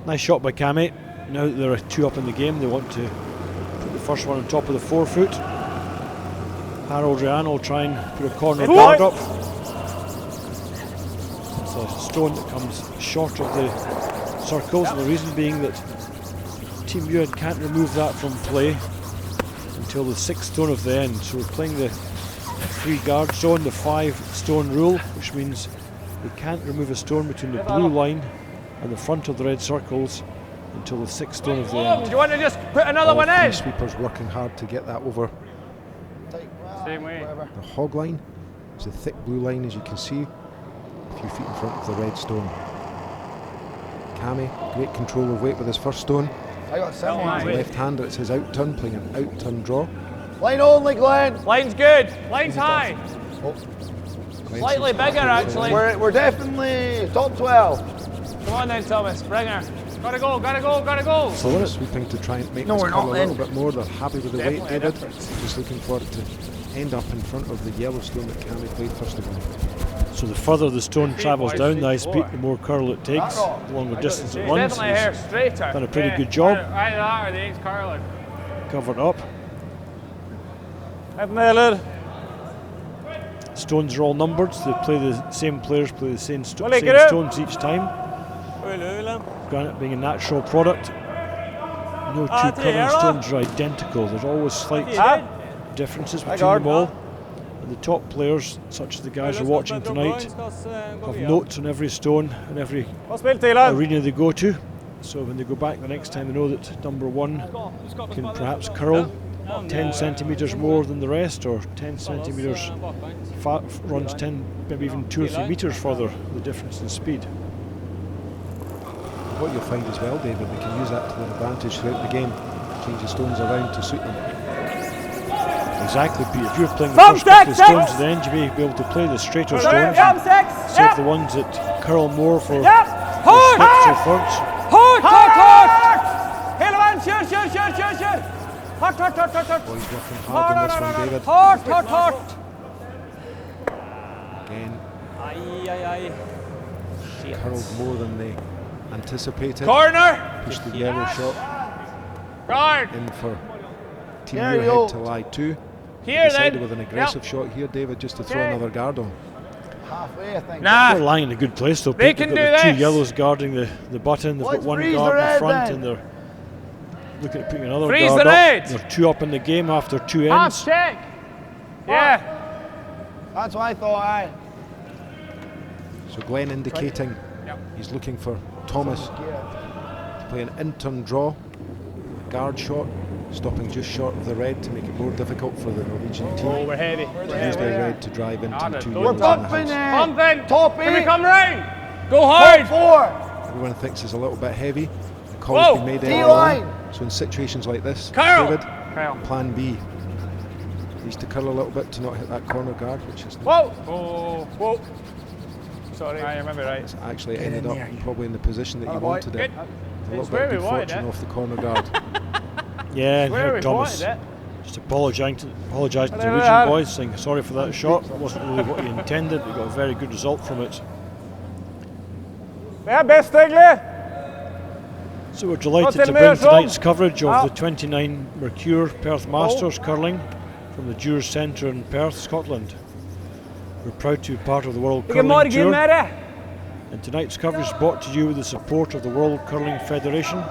Nice shot by Cammy. Now that there are 2 up in the game, they want to put the first one on top of the 4 foot. Harold Ryan will try and put a corner guard up. It's a stone that comes short of the circles, and the reason being that Team Muirhead can't remove that from play until the 6th stone of the end. So we're playing the 3 guard zone, the 5 stone rule, which means we can't remove a stone between the blue line and the front of the red circles until the 6th stone of the end. Do you want to just put another one in? Sweepers working hard to get that over. Same way. The hog line is the thick blue line, as you can see, a few feet in front of the red stone. Cammy, great control of weight with his first stone. I got 7. Left-hander, it's his out turn, playing an out turn draw. Line only, Glenn. Line's good. Line's high. Glenn Slightly seems bigger, happy with the actually. line. We're definitely top 12. Come on then, Thomas. Bring her. Gotta go, gotta go, gotta go. So they're sweeping to try and make No, this we're curl not a little then. bit more. They're happy with the weight, David. Just looking for it to end up in front of the yellow stone that Cammy played first of all. So the further the stone travels down the ice beat, the more curl it takes, the longer distance it runs. Definitely hair straighter. Done a pretty good job. Either that or the 8's curling. Covered up. Stones are all numbered, so they play the same players play the same stones each time. Granite being a natural product, no two curling stones are identical. There's always slight differences between them all. And the top players, such as the guys who are watching tonight, have notes on every stone and every arena they go to. So when they go back the next time, they know that number one can perhaps curl 10 centimetres more than the rest, or 10 centimetres runs 10, maybe even 2 or 3 metres further, the difference in speed. What you'll find as well, David, they can use that to their advantage throughout the game, change the stones around to suit them. Exactly, Pete. If you're playing the first couple of stones at the end, you may be able to play the straighter stones and save the ones that curl more for slips or furts. Hårt! Hela vägen, kör! Hårt! Boys working hard on this one, David. Hårt! Again, Aj. curled more than they anticipated. Corner! Pushed the yellow shot Guard! in for Team There you Muirhead go. to lie 2. Here Decided then. with an aggressive shot here, David, just to throw another guard on. Halfway, I think. Nah. They're lying in a good place though. They Pete. can They've got do the two this. yellows guarding the button. They've got Let's one freeze guard the in red front, then. and they're looking at putting another Freeze guard the up. red. They're 2 up in the game after 2 Half ends. check. Yeah. That's what I thought, aye. So Glenn indicating he's looking for Thomas to play an in-turn draw, guard shot, stopping just short of the red to make it more difficult for the Norwegian team. Oh, we're heavy. To use their red to drive into the 2 We're yellows in the Pumping house. it. Pumping. Top Can we 8. come round? Go hard. Top 4. Everyone thinks it's a little bit heavy. The call's been made early D-line. on. So in situations like this, Curl. David, Curl. plan B. Needs to curl a little bit to not hit that corner guard, which is Whoa. Whoa. Sorry. I remember right. it's actually ended up probably in the position that you wanted it. Good. A little It's bit where of we good wanted fortune it. off the corner guard. Yeah, and Where here we Thomas wanted it. just apologising to the There we Norwegian are. boys, saying sorry for that shot. It wasn't really what he intended. We got a very good result from it. Det är bäst Stegli! So we're delighted What's to in bring there, Sean? tonight's coverage of Ah. the 29 Mercure Perth Masters curling from the Dewars Centre in Perth, Scotland. We're proud to be part of the World Vilken Curling margin Tour, är det? and tonight's coverage is brought to you with the support of the World Curling Federation.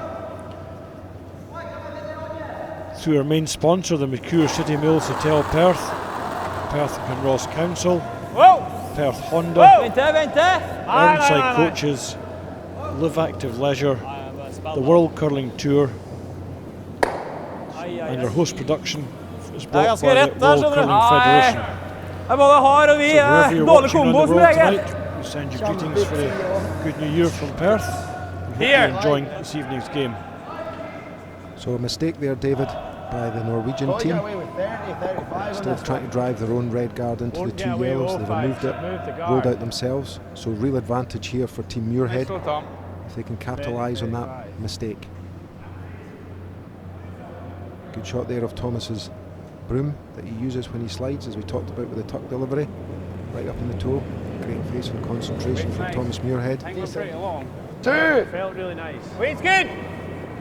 Through our main sponsor, the Mercure City Mills Hotel Perth, Perth and Ross Council, Whoa! Perth Honda, Vänta! Ironside Coaches, Live Active Leisure, the World Curling Tour, and our host production is brought ganska by the rätt där, World känner du? Curling Nej. Federation. Jag både har och vi So wherever you're dålig watching on kombo the som world regel. tonight, we send you greetings for a good new year from Perth. We hope Here. you're enjoying this evening's game. So a mistake there, David, by the Norwegian Thought you team. got away with 30, 35 Instead on of this trying to drive their own red guard into the 2 yellows, they removed it, rolled out themselves. So real advantage here for Team Muirhead Nice Tom. if they can capitalise on that mistake. Good shot there of Thomas's broom that he uses when he slides, as we talked about with the tuck delivery, right up in the toe. Great face and concentration from Thomas Muirhead. I think we're pretty long. 2. Felt really nice. Weight's good.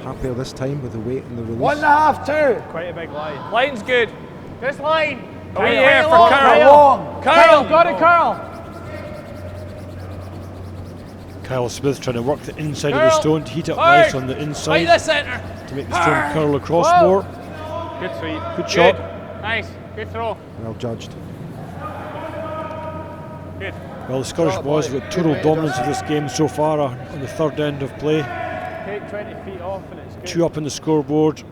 Happier this time with the weight and the release. 1.5, 2. Quite a big line. Line's good. This line. Are we Right here for long, curl? right long. Curl. Got it, curl. Kyle Smith trying to work the inside of the Curl. stone to heat up Hard. nice on the Right inside the centre. to make the stone curl across Whoa. more. Good sweep. Good shot. Nice. Good throw. Well judged. Good. Well, the Scottish boys have got total dominance of this game so far on the third end of play. Take 20 feet off and it's good. 2 up in the scoreboard,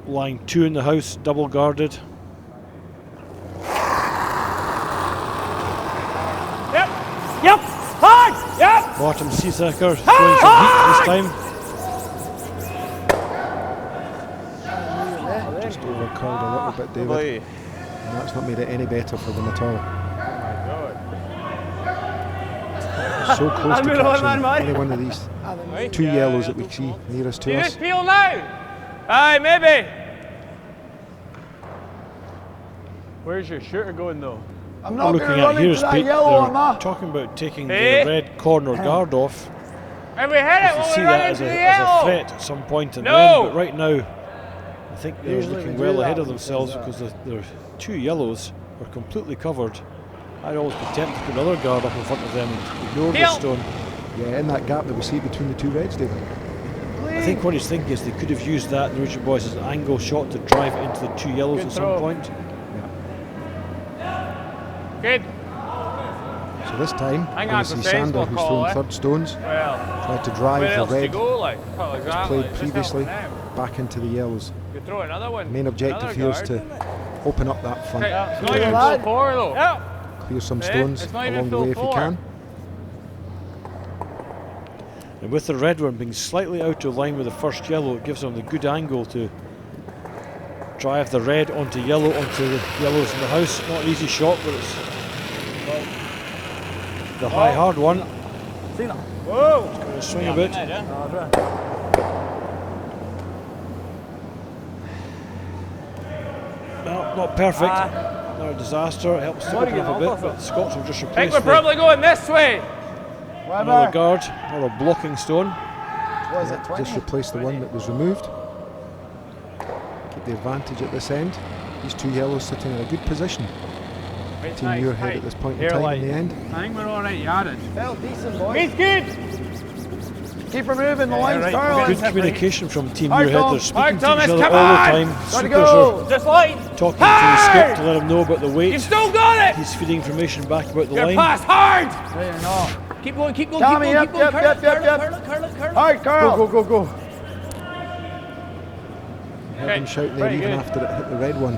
lying 2 in the house, double guarded. Yep. Hard. Yep. Bottom Seasacker throwing some heat this time. Just over curled a little bit, David. And that's not made it any better for them at all. So close to catching any one of these 2 yellows that we see nearest Do to you us. just feel now? Aye, maybe. Where's your shooter going though? I'm we're not looking going to at run here into is that Pete. yellow, They're am I? talking about taking the Eh? red corner guard off. And we hit it You when see we that run as into a the yellow. threat at some point in the No. end, but right now I think they're Usually looking we do well that ahead of when he says themselves that. because their 2 yellows are completely covered. I'd always be tempted to put another guard up in front of them and ignore the stone. Yeah, in that gap that we see between the 2 reds, David. I think what he's thinking is they could have used that, the Norwegian boys, as an angle shot to drive it into the 2 yellows Good at throw. some point. Good. So this time, Hang we're on going to for see Faye's Sander, will who's call, thrown eh? third stones, Well, tried to drive where the else do you red go? Like, that's played previously back into the yellows. You throw another one. Main objective Another here is guard. to open up that front, Okay, it's not even full 4 though. Yeah. clear some Eh, stones it's not even along the full way if you 4. can. And with the red one being slightly out of line with the first yellow, it gives them the good angle to drive the red onto yellow, onto the yellows in the house. Not an easy shot, but it's the high hard one. Whoa. It's going to swing a bit. No, not perfect. Not a disaster. It helps to open up a bit, but the Scots have just I think replaced we're the probably going this way. another guard, another blocking stone. What is it, 20? Just replace the one that was removed. Keep the advantage at this end. These 2 yellows sitting in a good position. Team Muirhead at this point in time in the end. I think we're all right yardage. Felt decent, boys. He's good. Keep removing the lines, Good Carl. communication from Team Hard, Muirhead. Tom. They're speaking Hard, to each Thomas, other come all the on. time. Gotta Sweepers go. are Just like. talking to the skip to let him know about the weight. You've still got it. He's feeding information back about the You're line. past hard. No, you're not. Keep going, keep going, Tommy, keep going, yep, keep going. yep, Curl it, yep, curl yep. it, curl it, curl it. Hard, Carl. Go. Heard Okay, them shouting there very even good. after it hit the red one.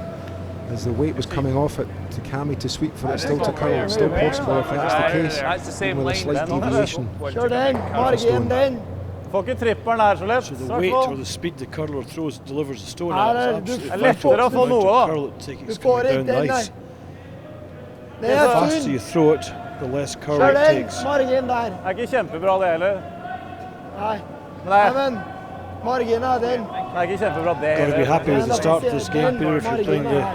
As the weight was coming off it to Cammy to sweep for it still to curl. It's still possible if that's the case. That's the same Even with a line. slight deviation. Kjør den. Bare igjen den. Får ikke tripperen her så lett. So the weight or the speed the curler throws delivers the stone Ja, out. det er- It's absolutely du- vital. lettere å få The amount noe, of da. curl it takes Du is får coming ikke down den the der. ice. Det The er faster synd. you throw it, the less curl Kjør it den. takes. Margin der. Det er ikke kjempebra det heller. Nei. Nei, Men margin er den. det er ikke kjempebra det Got to be heller. happy with the start of this game, Peter, if you're playing the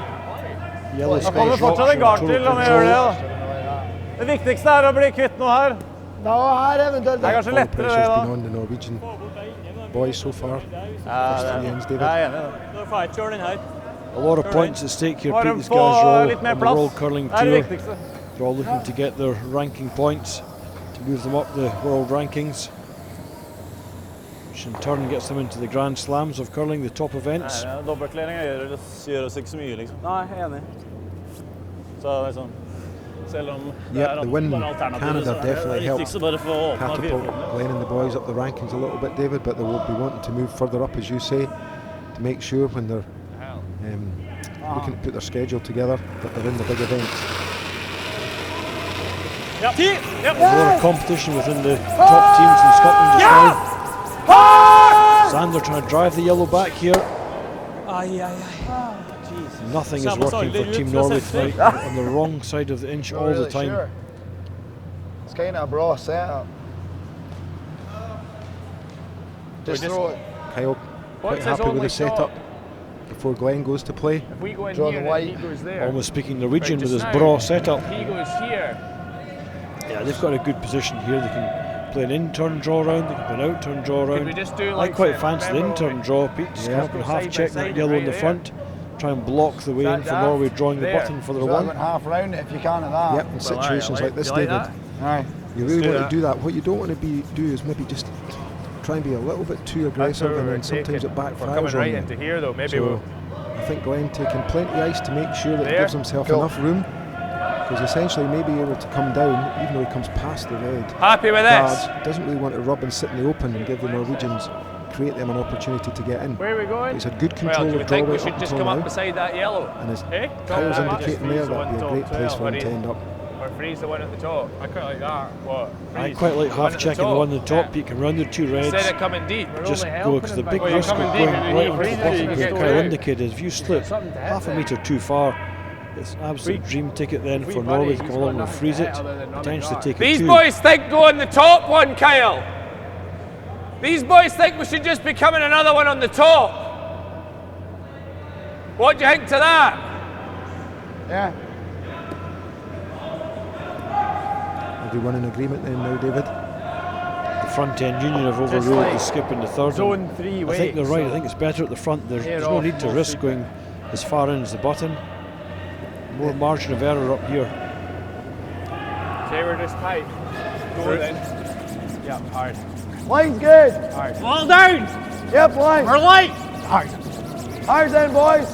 yellow Da kommer Scottish fortsatt en guard total til om vi gjør det. control. Da. Det viktigste er å bli kvitt noe her. Da her eventuelt. Det er kanskje All lettere det pressure's da. been on the Norwegian boys so far. Ja, First det 3 ends, er, David. jeg er enig i det. A lot of points at stake here, Bare Pete. These få guys are all litt mer on the World plass. Curling Det er det Tour. viktigste. They're all looking to get their ranking points to move them up the world rankings, which in turn gets them into the Grand Slams of curling, the top events. Nei, dobbeltkledningen gjør oss ikke så mye, liksom. Nei, jeg er enig. Så det er sånn, selv om det Yep, er the win bare alternativet, Canada så er det definitely helped viktigste bare for å åpne catapult firehjulene. Glenn and the boys up the rankings a little bit, David, but they will be wanting to move further up, as you say, to make sure when they're looking to put their schedule together that they're in the big events. Yep. There's a lot of competition within the top teams in Scotland just now. Sander trying to drive the yellow back here. Nothing is working for Team Norway tonight. On the wrong side of the inch all the time. Sure. It's kind of a bra setup. Just throw it. Kyle quite What's his happy with only the setup before Glenn goes to play. If we go in Draw here the and white. he goes there. Almost speaking Norwegian Right, with his just bra now, setup. if he goes here. Yeah, they've got a good position here. They can play an in-turn draw round, they can play an out-turn draw Could round. we just do I like quite say, fancy the remember in-turn draw, Pete. Just Yeah. come up and Go half side check by that side yellow in right the there. front. Try and block the way Is in that for that? Norway, drawing the There. button for their So I one. went half round it if you can of that. Yep, in situations like this, you like David, that? Aye. you really do want that. to do that. What you don't want to do is maybe just try and be a little bit too aggressive, and then sometimes it We're backfires coming on right you. into here though. Maybe So we'll. I think Glenn taking plenty of ice to make sure that he There. gives himself Cool. enough room, because essentially he may be able to come down even though he comes past the red Happy with this. guard. Doesn't really want to rub and sit in the open and give the Norwegians, create them an opportunity to get in. Where are we going? He's had good Well, control do we of think we drawback should up just until come up now, beside that yellow? and as Eh? Kyle's Top indicating there, that'd be a great place for him to end up. Or freeze the one at the top. I quite like that. What? I Freeze. quite like The one half at checking the one at the top. You can round the two reds. Instead of coming deep. Just go, because the big Well, you're risk of coming going deep and right you onto the freeze it, bottom, you as get Kyle out. indicated, if you slip half a metre too far, it's an absolute dream ticket then for Norway to come along and freeze it, potentially take it These two. boys think go on the top one, Kyle. These boys think we should just be coming another one on the top. What do you think to that? Yeah. everyone in agreement then now, David? The front end union have overruled the skip in the third. Zone 3 I think they're right. I think it's better at the front. There's no need to risk going as far in as the bottom. More margin of error up here. Okay, we're just tight. Go then. Yeah, hard. Line's good. Hard. Well down! Yep, line. We're light! Hard. Hard then, boys.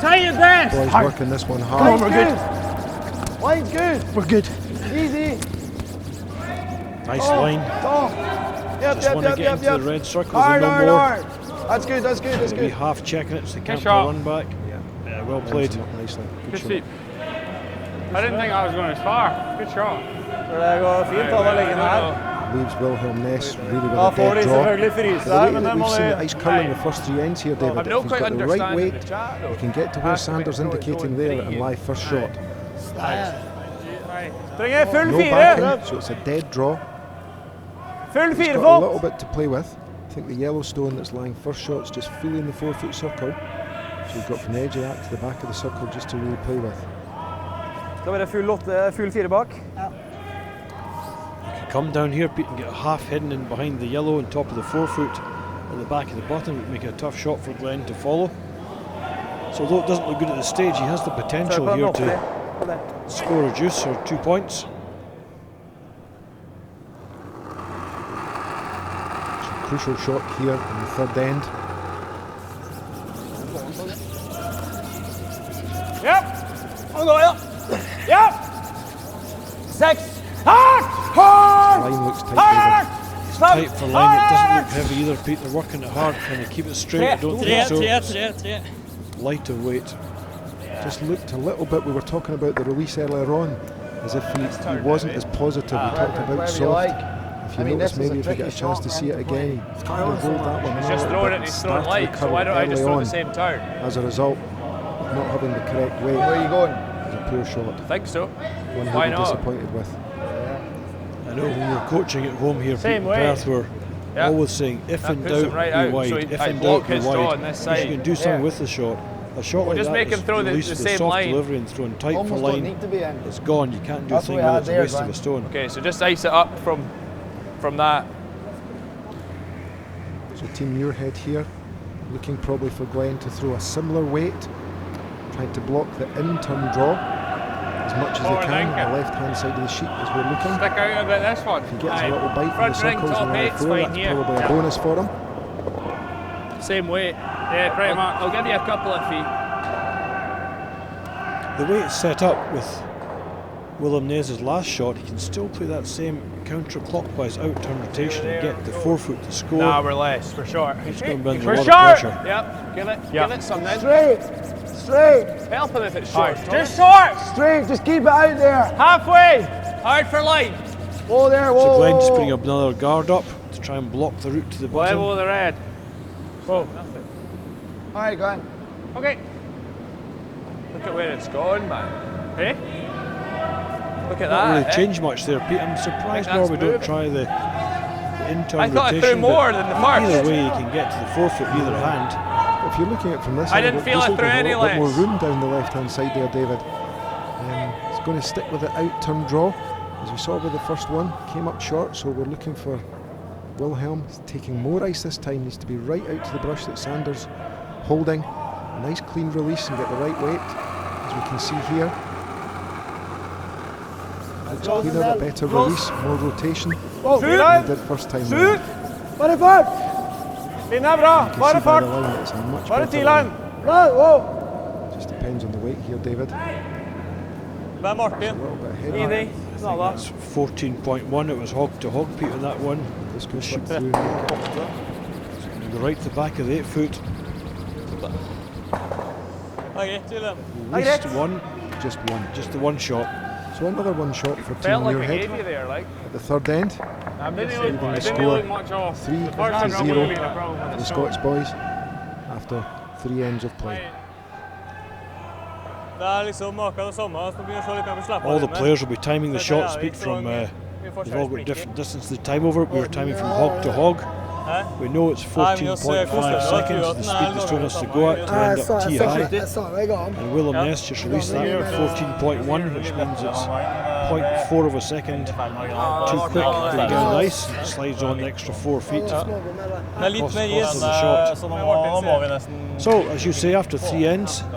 Tight and best! Boys Hard. working this one Line's hard. good. Line's good. We're good. Easy. Nice line. Tom. Yep, Just want to yep, get yep, into yep. the red circles Hard, and no hard, more. hard. That's good, that's good, that's Maybe good. half checking it so they can't shot. run back. Yeah, well played. Bouncing up nicely. Good Good shot. sweep. I didn't think I was going as far. Good shot. Leaves Wilhelm Ness really with Ja, a får dead det draw. selvfølgelig fri. The way that we've seen the ice curling the first 3 ends here, David, I'm if not he's quite got the right understanding weight, the chat though. he can get to where Sanders indicating there and lie first shot. Springer full No fire. backing, so it's a dead draw. Full He's fire, got a folk. little bit to play with. I think the yellow stone that's lying first shot's just fully in the 4-foot circle. So you've got from the edge of that to the back of the circle just to really play with. Da blir det full fire bak. You can come down here, Pete, and get half hidden in behind the yellow on top of the 4-foot at the back of the bottom. It would make it a tough shot for Glenn to follow. So although it doesn't look good at the stage, he has the potential here to score a juice or 2 points. Crucial shot here in the third end. Yep. I'll go, yep. Yep. 6. Hard. Hard. Line looks tight, Hard. Tight for line, it doesn't look heavy either, Pete. They're working it hard. Can they keep it straight? I don't think so. It's light of weight. Just looked a little bit, we were talking about the release earlier on, as if he wasn't as positive. We talked about soft. If you notice, maybe if you get a chance to see it again, he's kind of rolled that one. He's just throwing it, he's throwing light, so why don't I just throw the same turn? As a result of not having the correct weight. Where are you going? It's a poor shot. I think so. One Why he'll be not? disappointed with. I know when we're coaching at home here, Pete, Same in way. Perth, we're Yeah. always saying, if That in puts him doubt, right be out. wide. So If I in block doubt, be his draw wide. on this If side. you can do something Yeah. with the shot. A shot like just that make him is throw the released with same soft line. delivery and thrown tight Almost for don't line. need to be in. It's gone. You can't do a That's thing what we with it. It's had a there, waste of Glenn. a stone. Okay, so just ice it up from that. So Team Muirhead here, looking probably for Glenn to throw a similar weight, trying to block the in-turn draw as much as they can on the left-hand side of the sheet as we're looking. Stick out a bit this one. If he gets a little bite in the Front ring, circles top and the eight's floor, fine that's here. probably a bonus for him. Same weight. Yeah, pretty much. I'll give you a couple of feet. The way it's set up with Willem Ness's last shot, he can still play that same counter-clockwise out-turn rotation and get the 4-foot to score. Nah, we're less. We're short. It's going to be under a We're lot short. of pressure. Yep. Give it some then. Straight. Straight. Help him if it's short. Just short. Straight. Just keep it out there. Halfway. Hard for line. Whoa there. Whoa. So Glenn whoa, just whoa. putting up another guard up to try and block the route to the bottom. Level with the red. Whoa. All right, Glenn. Okay. Look at where it's gone, man. Hey? Look at Not that. really eh? changed much there, Pete. I'm surprised that's Norway don't moving. try the in-turn I thought I rotation. threw more but than the first. Either way, you can get to the 4-foot either hand. If you're looking at it from this I angle, didn't feel it I does threw look any a lot more less. room down the left-hand side there, David. He's going to stick with the out-turn draw. As we saw with the first one, came up short, so we're looking for Wilhelm. He's taking more ice this time, needs to be right out to the brush that Sanders holding. A nice clean release and get the right weight, as we can see here. Looks cleaner, a better release, more rotation Whoa. than he did first time Shoot. round. Bare fart. Vinner bra. You can Bare see by fart. the line it's a much Bare better tidligere. line. Right. Whoa. Just depends on the weight here, David. Vær A Martin. little bit heavy. Easy. Snalla. That's 14.1. It was hog to hog, Pete, on that one. This goes slip through and make it. The right to the back of the 8-foot. Okay, til dem. At least one, Just one. just the one shot. So another one shot for Team Felt like we Muirhead gave you there, like. at the third end. Didn't Even the look score much off. 3-0 for the Scots boys after 3 ends of play. Det liksom akkurat det samme, så begynner å se litt mer på slapp All the av players will be timing the shots, Pete, from they've all got different distance to time over. We were timing from hog to hog. We know it's 14.5 seconds, the speed that's told us to go at to end up T-high. And Willem Ness just released that at 14.1, which means it's 0.4 of a second too quick going down the ice. It slides on the extra 4 feet. Cost of the shot. So, as you say, after 3 ends, Team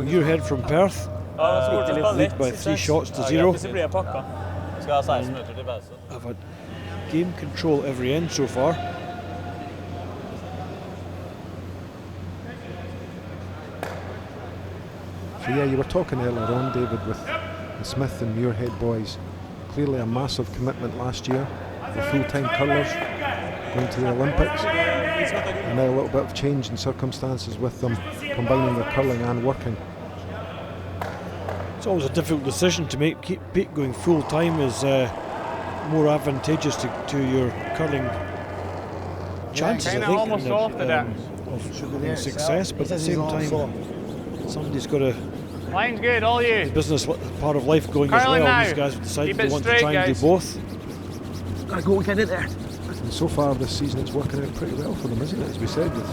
Muirhead from Perth lead by 3 shots to 0. Have had game control every end so far. So yeah, you were talking earlier on, David, with the Smith and Muirhead boys. Clearly a massive commitment last year. The full-time curlers going to the Olympics. And now a little bit of change in circumstances with them combining their curling and working. It's always a difficult decision to make. Keep going full-time is more advantageous to your curling chances, I think, of having success. But at the same time, somebody's got to Line's good, all you. business part of life going as well. These guys have decided they want to try and do both. Gotta go, get it there. And so far this season it's working out pretty well for them, isn't it? As we said, with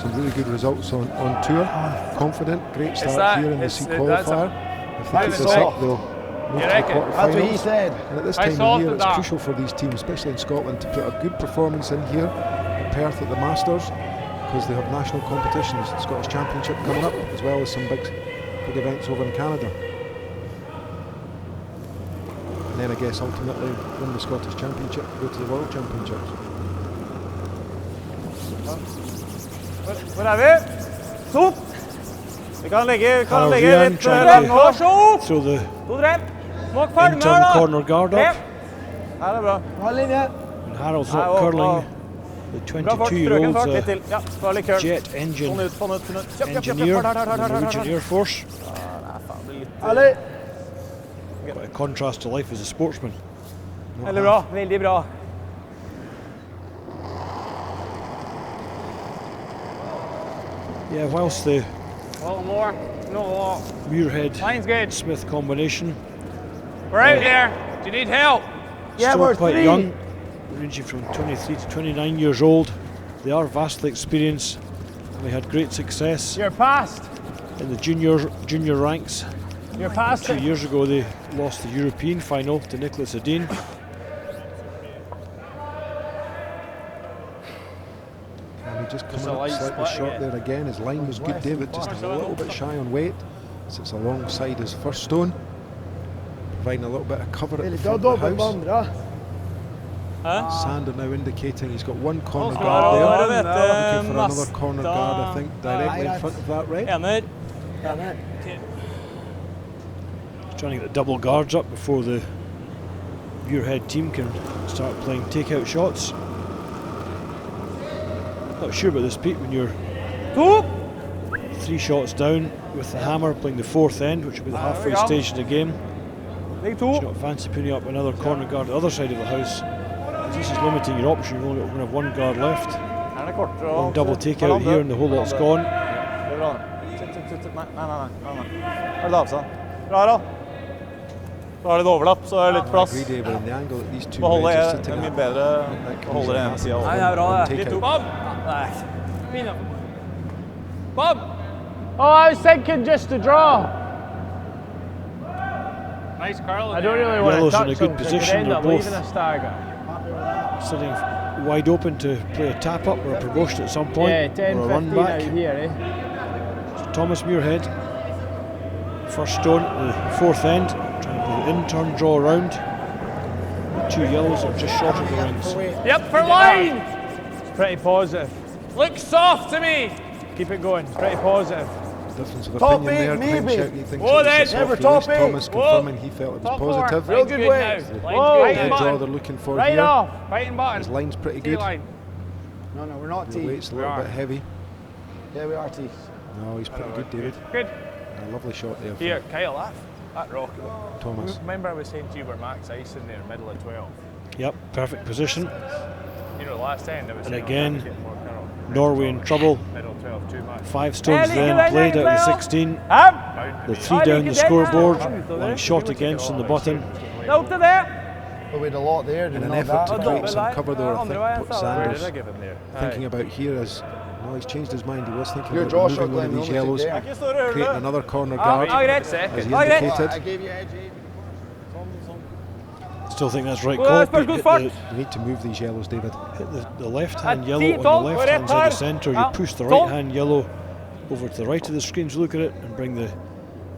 some really good results on tour. Confident, great start here in the C qualifier. If they keep this up, they'll move to the quarterfinals. That's what he said. And at this time of year, it's crucial for these teams, especially in Scotland, to put a good performance in here in Perth at the Masters, because they have national competitions, the Scottish Championship coming up, as well as some big events over in Canada. And then I guess ultimately win the Scottish Championship, go to the World Championships. Hvor er vi? Stop! Vi kan ligge Rian litt trying lenger. to throw the 2-3. Småk ferdig med intern her, da. corner guard up. Her er bra. Hold linje. And Harold's not curling. The Bra fart, strøken 22-year-old fart, litt til. Ja, bare litt køl. jet engine Sånn ut. engineer in the Norwegian Air Force. Ali. Quite a contrast to life as a sportsman. Veldig bra, veldig bra. Yeah, whilst the One more. No. Muirhead Line's good. Smith combination We're out here. Do you need help? Yeah, still we're quite 3. young, ranging from 23 to 29 years old. They are vastly experienced. They had great success You're past. in the junior ranks. You're past 2 it. years ago they lost the European final to Nicholas Adine. And he just Just coming a up light slightly split short again. there again. His line was good, David, just a little bit shy on weight. Sits alongside his first stone, providing a little bit of cover at the front of the house. Sander now indicating he's got one corner guard there. Looking for another corner guard, I think, directly in front of that red. Mate. Trying to get the double guards up before the Muirhead team can start playing takeout shots. Not sure about this, Pete, when you're 3 shots down with the hammer playing the 4th end, which will be the halfway stage of the game. Do you not fancy putting up another corner guard at the other side of the house? This is limiting your option. You're only going to have 1 guard left. One double takeout here and the whole lot's gone. Bra da. Da er det et overlapp, så er det litt I plass. agree, David, in the angle that these two Beholde reds are er sitting mye at. bedre That å can holde easily det ene happen siden on- av. det er bra, on det. takeout. Bob! Nei. Fin da. Bob! Oh, I was thinking just a draw. Nice, Carl. I don't really want to Yellow's in touch a good him, 'cause position, he could end they're up both- leaving a stagger. Sitting wide open to play a tap up or a promotion at some point, Yeah, 10, or a run 15 back. out here, eh? Thomas Muirhead, first stone at the 4th end, trying to play the intern draw around. The 2 yellows are just short of the rings. Yep, for line! It's pretty positive. Looks soft to me. Keep it going. It's pretty positive. Difference of Top opinion there. eight, Glenn maybe. Shoutley thinks Whoa, it was a then. soft Never release. top eight. Thomas Whoa. confirming he felt it was Top 4. positive. Real Line's good good way. now. The Line's Whoa. good. head Fighting draw button. they're looking for Right here. off. Fighting His button. line's pretty good. T-line. No, we're not The T. weight's a We little are. bit heavy. Yeah, we are T. No, he's pretty good, David. Good. A lovely shot there from Here, Kyle, that rock. Thomas. Remember I was saying to you were max ice in there, middle of 12. Yep, perfect position. You know, last end I was And saying again, I'm trying to get more curl. Norway in trouble. Middle 12, too much. 5 stones then played out of 16. Bound to The be. 3 down the scoreboard, lying short against on the button. Out to there. But we had a lot there. In an effort to create some cover there, I think what Sanders give him there? thinking about here is, no, he's changed his mind. He was thinking Your about draw removing shot, one of Glenn, these we yellows, only took creating another corner guard, as he I indicated. gave you edge. Still think that's right call. Pete. You need to move these yellows, David. Hit the left-hand yellow on the left-hand side of centre. You push the right-hand yellow over to the right of the screen to look at it and bring the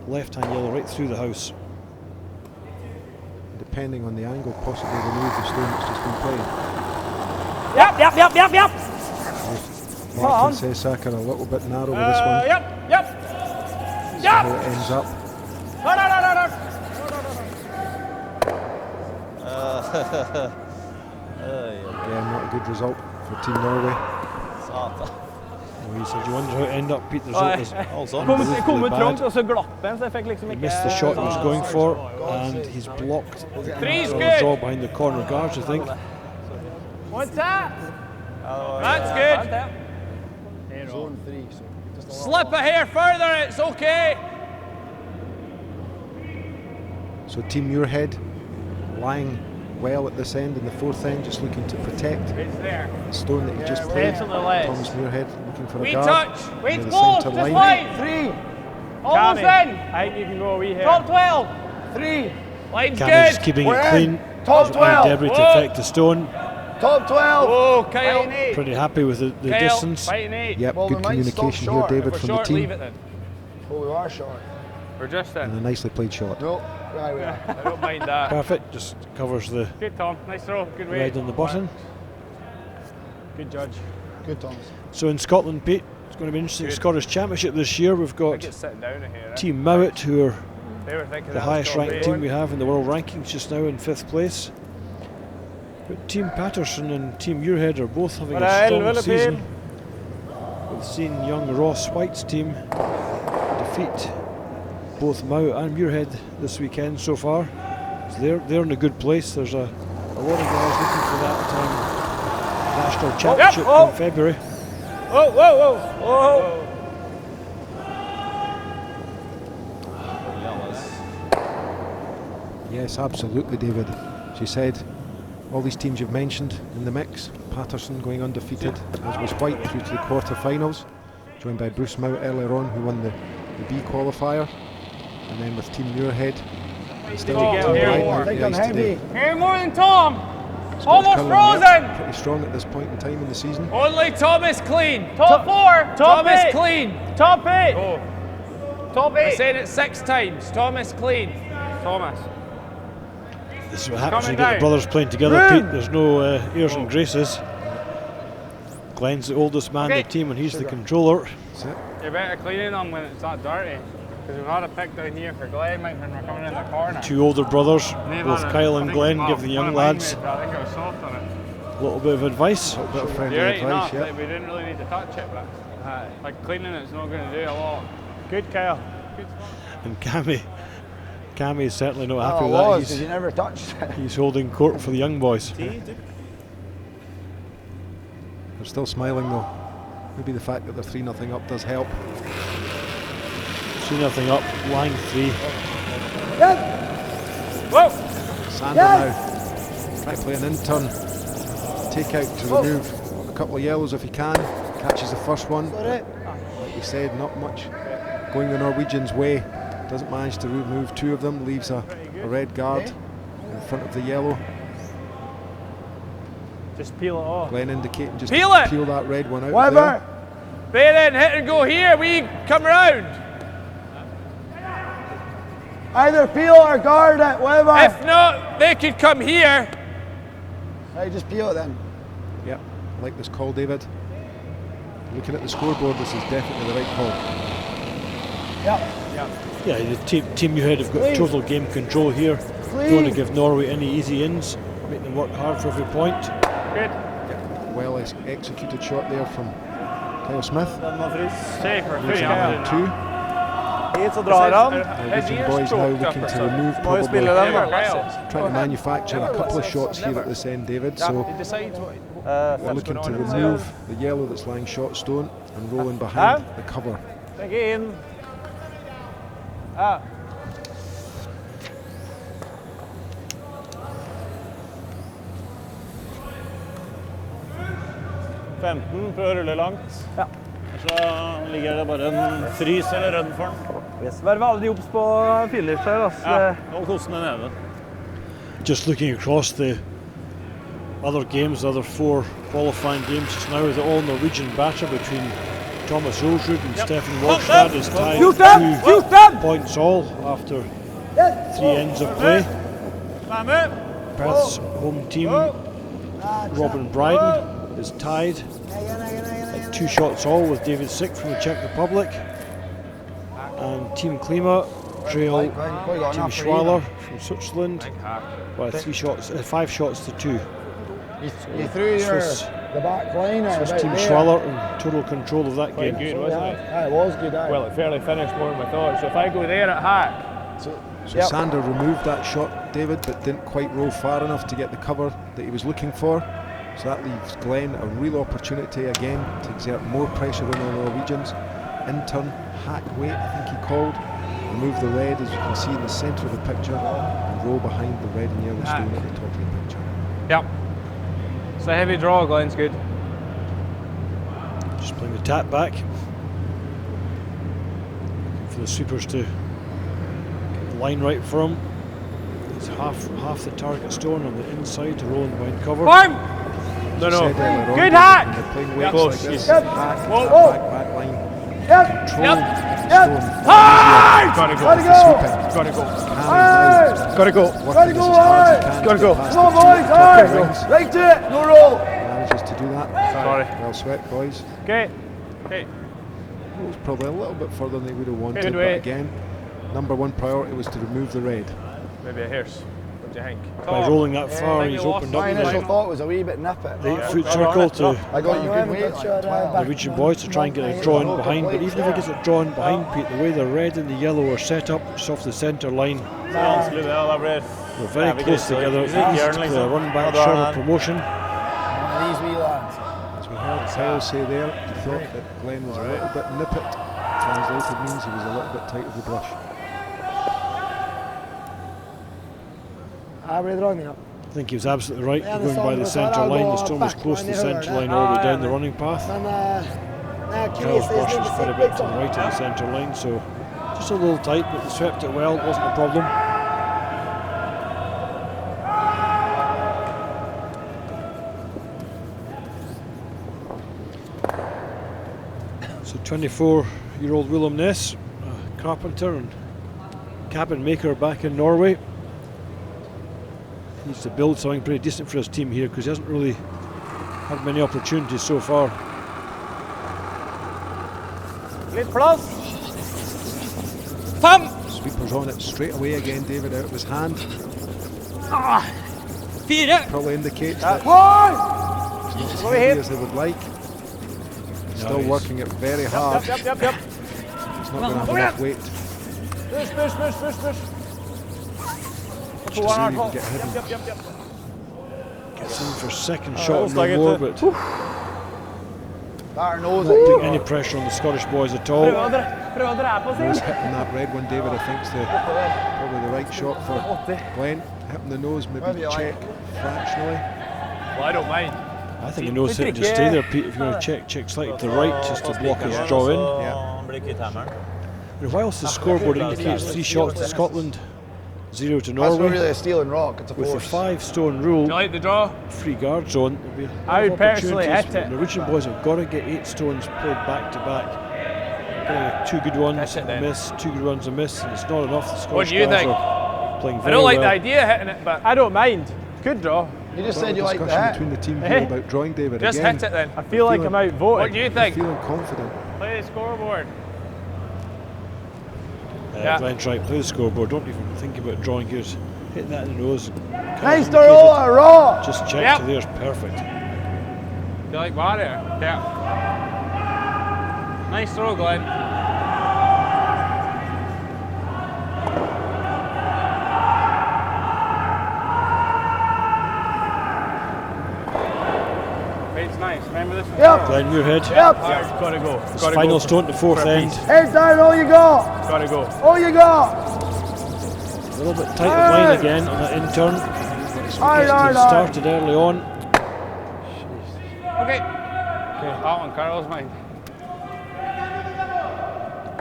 left-hand yellow right through the house. Depending on the angle, possibly remove the stone that's just been played. Yep. Martin says Saka a little bit narrow with this one. Yep. See how it ends up. No. Again, not a good result for Team Norway. He said, you wonder how it ended up, Pete. The result was Jeg kom ut trangt, og så glapp den, så jeg fikk liksom He ikke... missed the shot he was going for, and he's blocked the Three's draw good. behind the corner guards, I think. What's that? That's good. Zone 3. So Slip a hair further, it's okay. So Team Muirhead lying well at this end in the fourth end, just looking to protect It's there. the stone that he just played. to the left. Thomas Muirhead looking for a We guard. touch. Wait, near the close, centre just line. line. 3. Almost in. I think you can go a wee here. Top 12. 3. Line's Cammy's good. keeping We're it in. clean. Top There's no 12. debris to Whoa. affect the stone. Top 12. Oh, Kyle. Pretty happy with the Kyle, distance. fighting 8. Yep, Well, good we might stop communication here, short. David, If we're from the short, leave team. it then. Oh, we are short. We're just And in. a nicely played shot. No, right we are. I don't mind that. Perfect, just covers the Good, Tom. Nice throw. Good red weight. on the button. Good judge. Good, Thomas. So in Scotland, Pete, it's going to be an interesting Scottish Championship this year. We've got Just sitting down here. Team Mowat, who are They were thinking the that was highest still ranked team we have in the world rankings just now, in 5th place. But Team Patterson and Team Muirhead are both having a strong season. We've seen young Ross White's team defeat both Mowat and Muirhead this weekend so far. So they're in a good place. There's a lot of guys looking for that national championship in February. Whoa. Yes, absolutely, David. She said all these teams you've mentioned in the mix. Patterson going undefeated, as was White, through to the quarter-finals, joined by Bruce Mowat earlier on, who won the B qualifier, and then with Team Muirhead. Still Did you get Team here Brighton more? out the ice today. Here more than Tom. Scottish Almost curling, frozen. yep, pretty strong at this point in time in the season. Only Thomas clean. Top 4. Thomas clean. Top 8. Oh. Top 8. I'm saying it 6 times. Thomas clean. Thomas. This is what happens when you Coming get the down. brothers playing together, Pete. There's no airs and graces. Glenn's the oldest man in the team and he's the controller. That's it. You're better cleaning them when it's not dirty. Because we've had a pick down here for Glenn when we're coming in the corner. Two older brothers, They've both had it. Kyle I and think Glenn, Mum, give the one young of mine lads made, but I think it was soft on it. a little bit of advice. A bit of friendly You're right advice, enough. yeah. Like, we didn't really need to touch it, but like cleaning it's not going to do a lot. Good, Kyle. And Cammy is certainly not happy Oh, with that. was, because you never touched it. He's holding court for the young boys. They're still smiling though. Maybe the fact that they're 3-0 up does help. 2-0 up, line 3. Whoa! Sander now trying to play an in-turn take out to remove a couple of yellows if he can. Catches the first one. Like we said, not much going the Norwegians' way. Doesn't manage to remove 2 of them. Leaves a red guard in front of the yellow. Just peel it off. Glenn indicating just Peel to it. peel that red one out Whatever. there. Bear in, hit and go here. We come round. Either peel or guard it, whatever. If not, they could come here. Right, just peel it then. Yep, I like this call, David. Looking at the scoreboard, this is definitely the right call. Yeah, the team Muirhead have got total game control here. Don't want to give Norway any easy ins. Make them work hard for every point. Good. Well executed shot there from Kyle Smith. Safer. Reaching round 2. Hit og drar han. Norwegian boys now looking to remove, Må jo spille probably den, da. trying to manufacture a couple of shots here at this end, David. So they're looking to remove the yellow that's lying short stone and rolling behind the cover. Legge inn. 15, prøv å rulle langt. Ja. Så ligger det bare en frys eller rønn for den. Yes. Vær veldig obs på finish her. Ja, og kosten er nede. Just looking across the other games, the other 4 qualifying games just now, the all Norwegian battle between Thomas Rolsrud and Stefan Walstad is tied 2 points all after 3 ends of play. Perth's home team, Robin Bryden, is tied at 2 shots all with David Sick from the Czech Republic. And Team Klima trail Team Schwaller from Switzerland by 5 shots to 2. You threw the back line. Swiss Team Schwaller in total control of that game. Good, wasn't it? It was good. Well, it fairly finished more than I thought. So if I go there at hack, So Sander removed that shot, David, but didn't quite roll far enough to get the cover that he was looking for. So that leaves Glenn a real opportunity again to exert more pressure on the Norwegians. In turn, hack weight, I think he called. Remove the red, as you can see in the centre of the picture, and roll behind the red and yellow stone at the top of the picture. yep. It's a heavy draw, Glenn's good. Just playing the tap back. Looking for the sweepers to get the line right for him. It's half the target stone on the inside to roll and wind cover. Farm! No. Good hack! They're playing Yep. weights Close. like this. Yep. Hack, Whoa. back line. Yep. Control Yep. stone. Hard! Gotta go. Gotta go. Gotta go. Gotta go. Gotta go, hard. Gotta go. Come on, boys. Hard. Right to it. No roll. Manages to do that. Sorry. Well swept, boys. Okay. Okay. It was probably a little bit further than they would have wanted, Good but way. again, number 1 priority was to remove the red. Maybe a hearse. What do you think? By rolling that far, he's opened My up initial the thought was a wee bit nippy. 8-foot circle to I got you good weight. the Norwegian boys to try and get it drawn behind. But even if it gets it drawn behind, Pete, the way the red and the yellow are set up just off the centre line, they're very close together. Easy to run back short of promotion. These wee lads. As we heard Kyle say there, he thought that Glenn was a little bit nippet. Translated means he was a little bit tight with the brush. I think he was absolutely right. Going by the centre line, the stone was close to the centre line all the way down the running path. Kyle's brush was quite a bit to the right of the centre line, so just a little tight, but they swept it well, it wasn't a problem. So 24-year-old Willem Ness, a carpenter and cabin maker back in Norway. Needs to build something pretty decent for his team here because he hasn't really had many opportunities so far. Sweeper's on it straight away again, David, out of his hand. Probably indicates that it's not as heavy as they would like. Still working it very hard. It's not going to have enough weight. Just to see if he can get hidden. Gets in for second shot no more, but Batter knows not putting it. any pressure on the Scottish boys at all. Nose hitting that red one, David, I think is probably the right shot for Glenn. Hitting the nose, maybe check fractionally. Well, I don't mind. I think the nose hit and just stay there, Pete. If you want to check slightly to the right just to block his draw in. And whilst the scoreboard indicates 3 shots to Scotland, 0 to That's not Norway, really a stealing rock, it's a with the force. 5-stone rule, Do you like the draw? free guard zone, there'll be a lot I of would personally opportunities. hit it. The Norwegian boys have got to get 8 stones played back to back. Getting 2 good ones Hit it a then. miss, 2 good ones a miss, and it's not enough. The Scottish What do you guys think? are playing I very don't like the well. idea of hitting it, but I don't mind. Good draw. You just Lot said of you like discussion that. between the team Eh? here about drawing, David. Just again, hit it then. I feel like I'm outvoted. What do you think? feeling confident. Play the scoreboard. Glenn's right, play the scoreboard, don't even think about drawing here. Just hit that in the nose. Nice to roll a raw. Just check Yep. to there's perfect. Do you like water? Yeah. Nice throw, Glenn. It's nice. Remember this one? Yep. Glenn Muirhead, Yep. Gotta go. his final stone to 4th end. Heads down, all you got. Gotta go. All you got. A little bit tight of line again on that in turn. Hard, hard, hard. Started early on. Okay. That one, Carl's mine.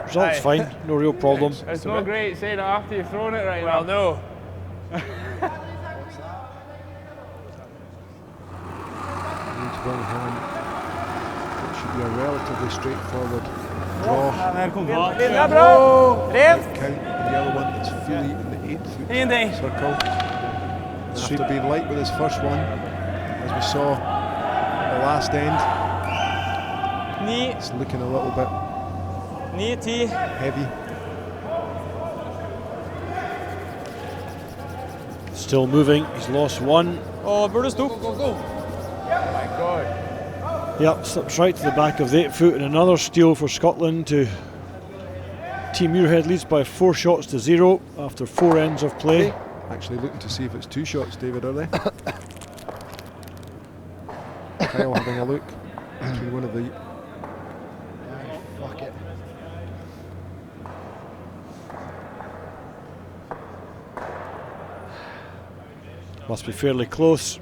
Result's fine, no real problem. It's not great saying it after you've thrown it right now. Well, no. It should be a relatively straightforward draw. Ja, bra! Rent! Count the yellow one that's fully in the 8-foot circle. After being light with his first one, as we saw at the last end, it's looking a little bit heavy. Still moving, he's lost one. Oh, Brutus, go. My God. Yep, slips right to the back of the 8-foot, and another steal for Scotland. Team Muirhead leads by 4 shots to 0 after 4 ends of play. Actually looking to see if it's 2 shots, David, are they? Kyle having a look between one of the... Fuck it. Must be fairly close.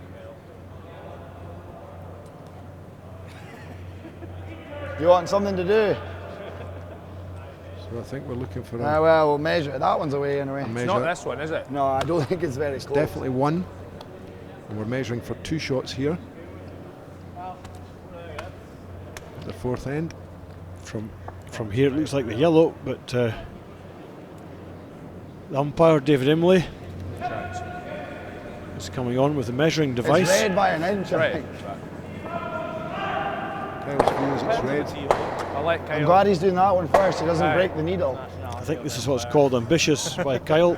You want something to do? So I think we're looking for a Well, we'll measure it. That one's away anyway. It's not this one, is it? No, I don't think it's very close. Definitely 1. And we're measuring for 2 shots here. The 4th end. From here it looks like the yellow, but the umpire, David Imlay, is coming on with the measuring device. It's red by an inch, I think. Kyle's view is it's red. I like Kyle. I'm glad he's doing that one first. He doesn't break the needle. I think this is what's called ambitious by Kyle.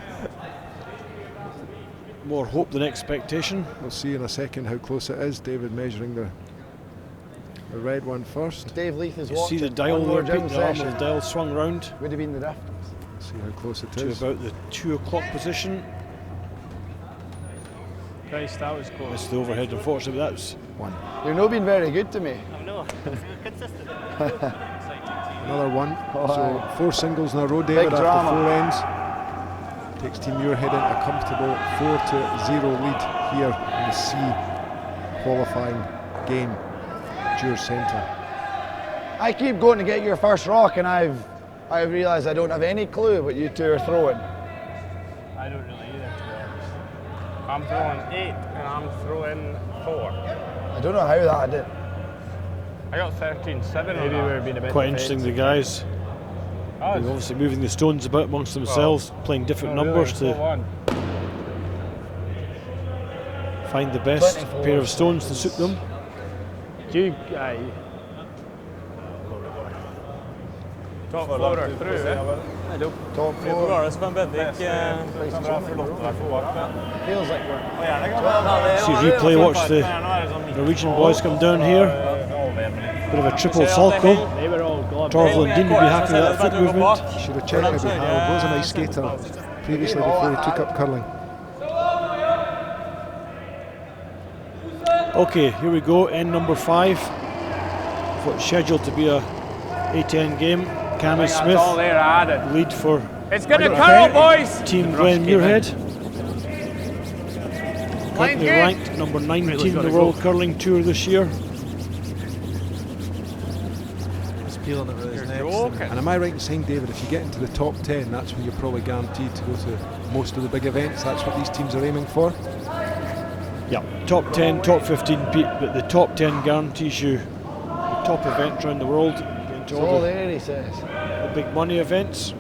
More hope than expectation. We'll see in a second how close it is. David measuring the red one first. Dave Leith is You watching. see the dial One more there, gym Pete, the arm session. of the dial swung round Would have been the difference. See how close it to is. about the 2 o'clock position. Christ, that was close. Missed the overhead, unfortunately, but that's 1. You've not been very good to me. Another 1. So 4 singles in a row, David, Big after drama. 4 ends. Takes Team Muirhead into a comfortable 4-0 lead here in the C qualifying game. Dure Centre. I keep going to get your first rock, and I've realised I don't have any clue what you two are throwing. I don't really either, to be honest. I'm throwing 8 and I'm throwing 4. I don't know how that did. I got 13-7. Maybe we're being a bit quite interesting. The guys Oh, they're obviously moving the stones about amongst themselves, playing different numbers to find the best pair of stones to suit them. Top floater through, eh? Top Vi får 4. göra det som en bädding. Feels like we're... See replay, watch the Norwegian boys come down here. Bit of a triple salto. Torval and Dean would be happy with that foot movement. Should have checked maybe Harold was a nice skater previously before he took up curling. Okay, here we go, end number 5. What's scheduled to be a 8-10 game. Cammy Smith All there added. lead for It's gonna curl, boys! Team Glen Muirhead. Line Currently good. ranked number 19 in the World Curling Tour this year. And am I right in saying, David, if you get into the top 10, that's when you're probably guaranteed to go to most of the big events? That's what these teams are aiming for? Yeah, top 10, top 15, Pete, but the top 10 guarantees you the top events around the world. Into It's all all the there, he says. big money events.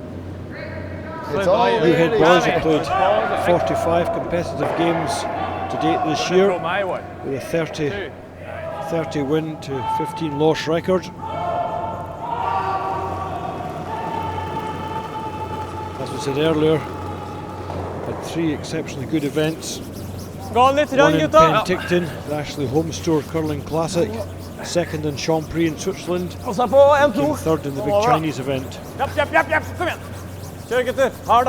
It's all Muirhead there, boys he have says. played 45 competitive games to date this year, My one. with a 30 win to 15 loss record. As we said earlier, had 3 exceptionally good events. Gå lite One grann in gutta! Penticton, the Ashley Home Store Curling Classic. Second in Champrix in Switzerland. Passa på, en, Came to! third in the big Chinese event. Japp, kom igjen! Kjør gutter! Hard.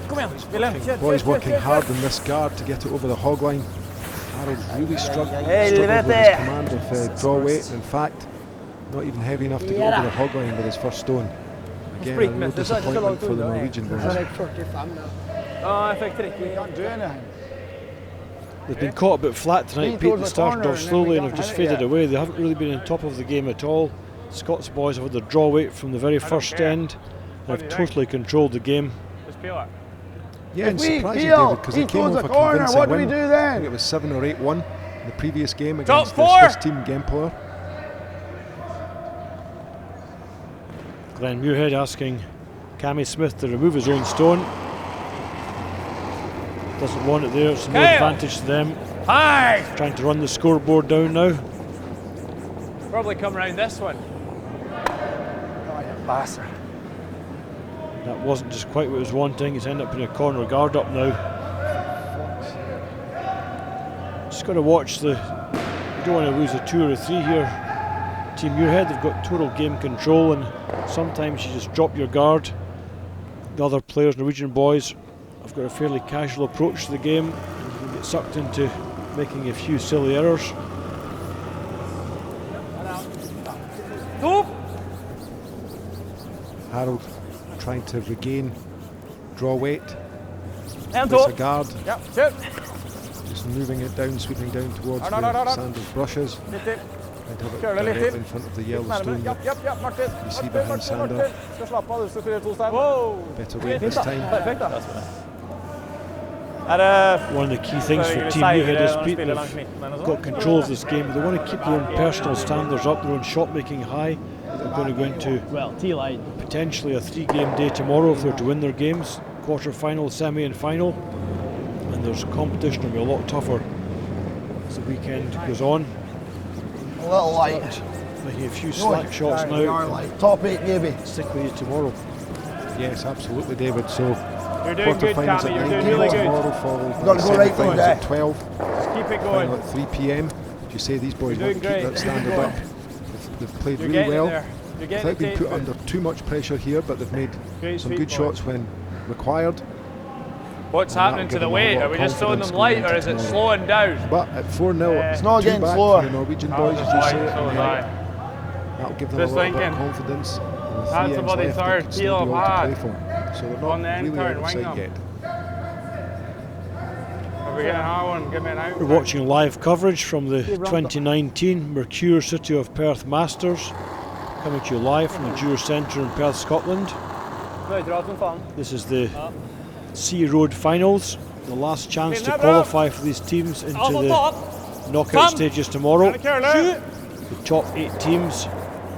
Kom igjen, Wilhelm, kjør! Boys working hard in this guard to get it over the hog line. Harold really struggled with Helvete! his command of draw weight. In fact, not even heavy enough to get over the hog line with his first stone. Again, a real disappointment for the Norwegian boys. Ja, jeg fikk 30. Can't do anything. They've been caught a bit flat tonight, Pete. They started off slowly and have just faded away. They haven't really been on top of the game at all. Scots boys have had their draw weight from the very first end and have totally controlled the game. Just peel it. Yeah, and surprising, David, because they came off a convincing what do we win. do then? I think it was 7 or 8-1 in the previous game Top against the 4. Swiss team Gempeler. Glenn Muirhead asking Cammy Smith to remove his own stone. Doesn't want it there, it's no advantage to them. Hi! Trying to run the scoreboard down now. Probably come around this one. Bastard. That wasn't just quite what he was wanting. He's ended up in a corner guard up now. Just got to watch you don't want to lose a 2 or a 3 here. Team Muirhead, they've got total game control, and sometimes you just drop your guard. The other players, Norwegian boys, have got a fairly casual approach to the game, and you can get sucked into making a few silly errors. Harold trying to regain draw weight. Place a guard. Yep, shoot. Just moving it down, sweeping down towards where Sanders brushes. And have it directly in front of the yellow stone that you see behind Sander. Whoa. Better weight this time. One of the key things for Team Muirhead is Pete, they've got control of this game. They want to keep their own personal standards up, their own shot making high. They're going to go into potentially a 3-game day tomorrow if they're to win their games, quarter final, semi and final. And there's competition will be a lot tougher as the weekend goes on. A little light. Making a few slack shots now. Top 8 maybe. Stick with you tomorrow. Yes, absolutely, David. So You're doing good, quarterfinals Cammy. at You're 9 doing p.m. really good. tomorrow, followed by Got to go right semi-finals there. at 12. Just keep it Final going. at 3 p.m. As you say, these boys You're want to doing keep great. that standard Keep up. They've played You're really getting well there. You're getting without being the put tape. under too much pressure here, but they've made Great some sweep, good boys. shots when required. What's And that'll happening to give the them a weight? lot Are of we just throwing confidence them going light, into or is it tomorrow. slowing down? But at 4-0, It's not too getting back slower. for the Norwegian boys, as you say, So was and I. that'll give them Just a little bit of thinking. confidence. And with Had 3 ends somebody left, third, they've peel still them got to hard. play for. So they're On not the end really turn, out of wing sight them. yet. Are we getting another one? Give me an out. We're watching live coverage from the 2019 Mercure City of Perth Masters, coming to you live from the Dewar Centre in Perth, Scotland. This is the Sea Road Finals, the last chance to qualify for these teams into the knockout stages tomorrow. The top 8 teams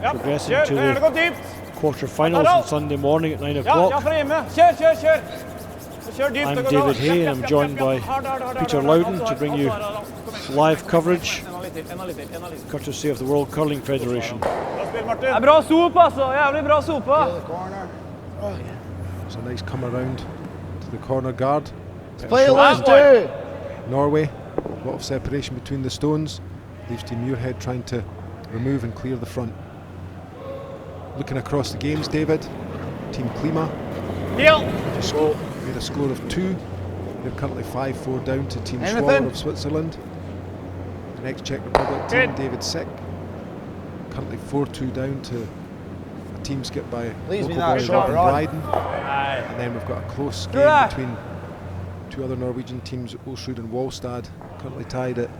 progressing to the quarter-finals on Sunday morning at 9 o'clock. I'm David Hay and I'm joined by Peter Loudon to bring you live coverage courtesy of the World Curling Federation. Bra sop alltså, jävligt bra sopa. It's a nice come around to the corner guard. Play Shot last from 2. Norway, a lot of separation between the stones. Leaves Team Muirhead trying to remove and clear the front. Looking across the games, David, Team Klima just made a score of 2. They're currently 5-4 down to Team Schwaller of Switzerland. The next Czech Republic team, David Sick, currently 4-2 down to a team skipped by Leaves me local that boys shot, up in Rod. Bryden. And then we've got a close game between 2 other Norwegian teams, Olsrud and Wallstad, currently tied at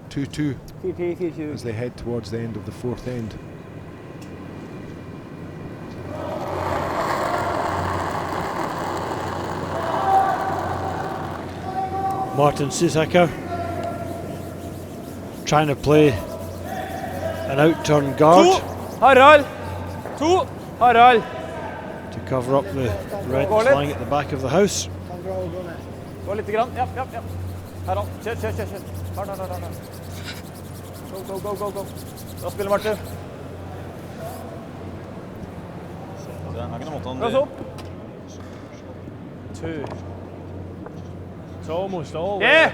2-2 as they head towards the end of the 4th end. Martin Sisaka trying to play an out-turn guard Harald. Harald. to cover up the red flying at the back of the house. Gå lite grann. Japp. Harald, kjør. Go. Da spiller Martin. Press opp. 2. It's almost all. Yeah.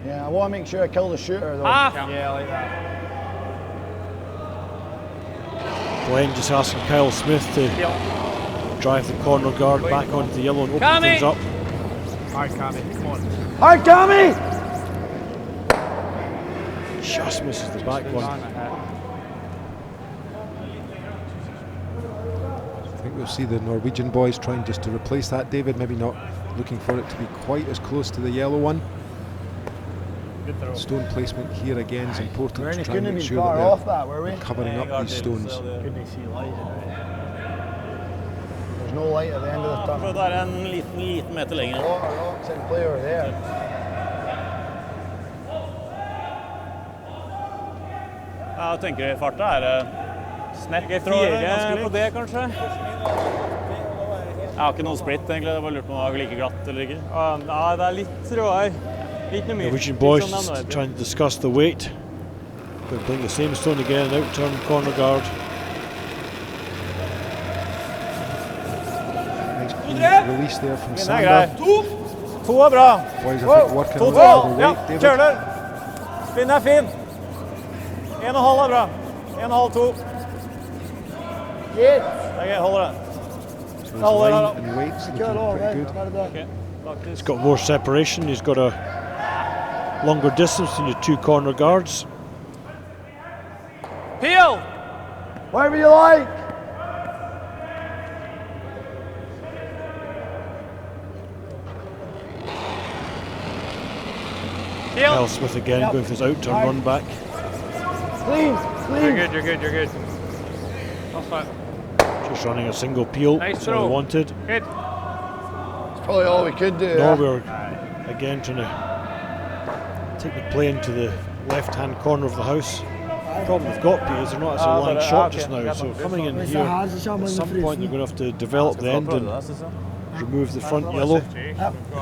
Yeah, I want to make sure I kill the shooter though. Half. Yeah, like that. Glenn just asking Kyle Smith to drive the corner guard back onto the yellow and open Cammy. things up. All right, Cammy, come on. Alright, Tommy! Just misses the back one. I think we'll see the Norwegian boys trying just to replace that, David, maybe not looking for it to be quite as close to the yellow one. Stone placement here again is important to try and couldn't make have sure been far that off that, were we? they're covering up these stones. Couldn't see light in it. There's no light at the end of the tunnel. For å ta en liten meter lenger. Rocks in play over there. Ja, jeg tenker farta snett 4 på det, kanskje. Jeg har ikke noe split, egentlig. Jeg bare lurt på om det var like glatt eller ikke. Nei, det litt råere. Litt mye. Norwegian boys trying to discuss the weight. They're playing the same stone again, out turn, corner guard. Nice clean release there from Sander. To bra. Boys, I think working a little over Ja, weight, David. kjøler. Fin fin. 1,5 bra. 1,5, 2. Yes. Det holder det. So his line and weights looking pretty good. He's got more separation, he's got a longer distance than your 2 corner guards. Peel! Whatever you like. Kyle Smith again going for his out turn run back. Clean. You're good. That's fine. Just running a single peel, Nice that's all throw. he wanted. Good. It's probably all we could do. Norway again trying to take the play into the left hand corner of the house. The problem we've got, Pete, is they're not as a line shot just now, so coming in here, at some point you're going to have to develop the end and remove the front yellow.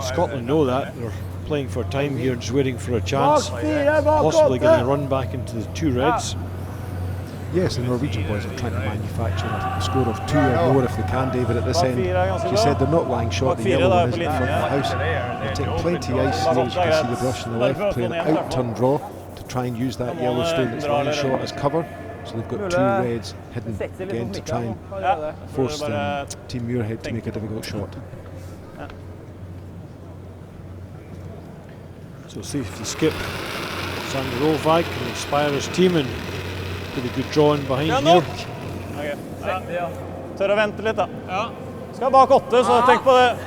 Scotland know that, they're playing for time here, just waiting for a chance, possibly getting a run back into the 2 reds. Yes, the Norwegian boys are trying to manufacture a score of 2 or more if they can, David, at this end. As you said, they're not lying short, the yellow one is in the front of the house. They're taking plenty of ice here, as you can see the brush on the left, playing an out-turn draw to try and use that yellow stone that's lying short as cover. So they've got 2 reds hidden again to try and force Team Muirhead to make a difficult shot. So see if the skip, Sander Rolvik, can inspire his team and get a good draw in behind here. Tør å vente litt, da. Skal bak 8, så tenk på det.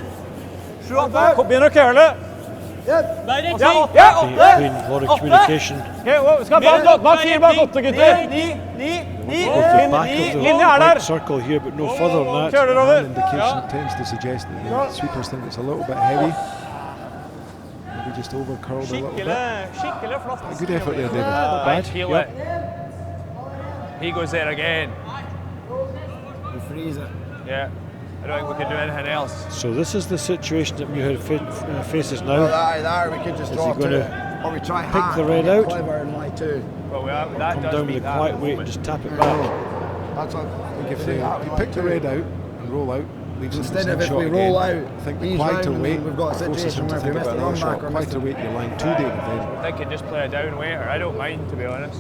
Begynner å køle. Between a lot of communication. Skal bak 4, bak 8, gutter. Off the back of the white circle here, but no further than that. Køler An over. indication tends to suggest that the sweepers think it's a little bit heavy. Maybe just over curled a little bit. Skikkelig flott. A good effort there, David. Right, Bad. heel it. He goes there again. We freeze it. Yeah. I don't think we can do anything else. So this is the situation that Muirhead faces Well, now. there we could just Is draw he gonna to or we try pick hack the red and get out? clever and lie too. Well, that Come does down beat with a that quiet at the weight and moment. just tap it back. That's what I think if you pick the red out and roll out, leaves him Instead the of same if shot we again. roll out, I think the ease quieter round and weight we've got a forces situation him to where if we think miss about the another run shot. back or miss Quieter the- weight, you're lying 2, David, then. I think just play a down waiter. I don't mind, to be honest.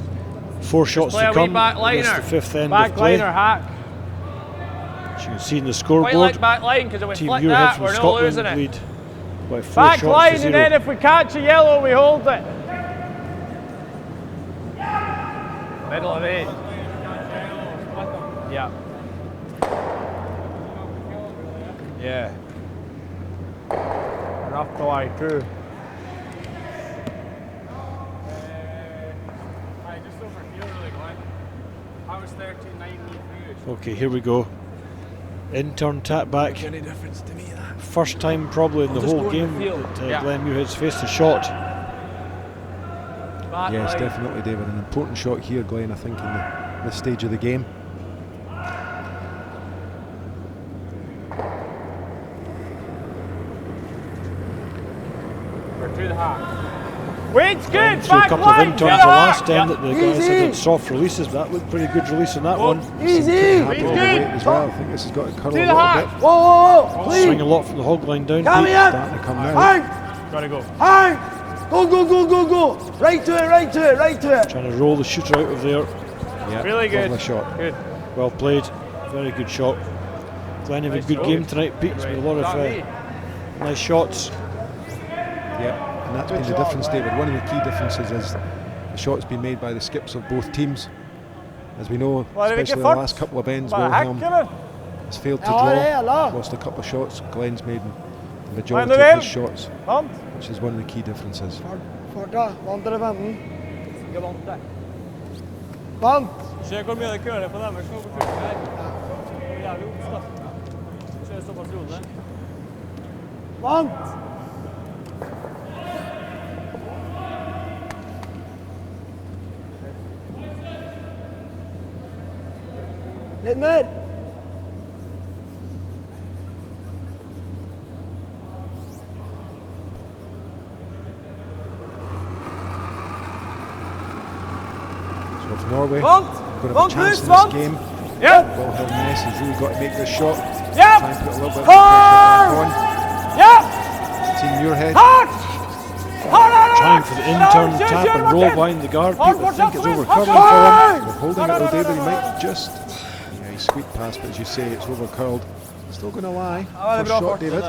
4 shots Play to a wee come. back It's liner. the 5th end Back of play. line or hack. As you can see in the Quite scoreboard, like back line, because if we Team flick Muirhead that, from we're not Scotland losing it. lead by 4 Back shots line, to and then 0. if we catch a yellow, we hold it. Middle of 8. Yeah. Yeah. Enough to lie too. Okay, here we go. In turn tap back. First time probably in the whole game that Glenn Muirhead's faced a shot. Back Yes, line. definitely, David. An important shot here, Glenn, I think, in this stage of the game. We're through the hack. Wait's good. Threw a Back couple of line. in Get turns a the hack. last end that the guys had soft releases, but that looked pretty good release on that one. Easy! Happy with the weight as well. I think this has got to curl Do a the little hack. bit. Whoa! Swing Clean! a lot from the hog line down. Come Pete. here! Starting to come now. Hang! Gotta go. Hang! Go! Right to it! Trying to roll the shooter out of there. Yeah, Really good. lovely shot. Good. Well played. Very good shot. Glenn have a good game tonight, Pete. It's been a lot of nice shots. Yeah, and that's been the difference, David. One of the key differences is the shots being made by the skips of both teams. As we know, especially in the last couple of ends, Wilhelm has failed to draw. Lost a couple of shots. Glenn's made the majority of his shots, which is one of the key differences. Farta, vant eller 15? Ikke vant det. Vant! Se hvor mye det køler på dem. Skal på kursen her. Det er jævlig oppstå. Så er det såpass rolig. Vant! Litt mer! So for Norway, Vant! going to have a chance in this game. Yep! Wilhelm Ness has really got to make this shot. Yep! Try and put a little bit of pressure back on. Yep! Team Muirhead. Trying for the in-turn tap and roll behind the guard. People think it's over curling for him. We're holding it though, David. He might just. Yeah, he squeaked past, but as you say, it's over curled. Still going to lie. First shot, David.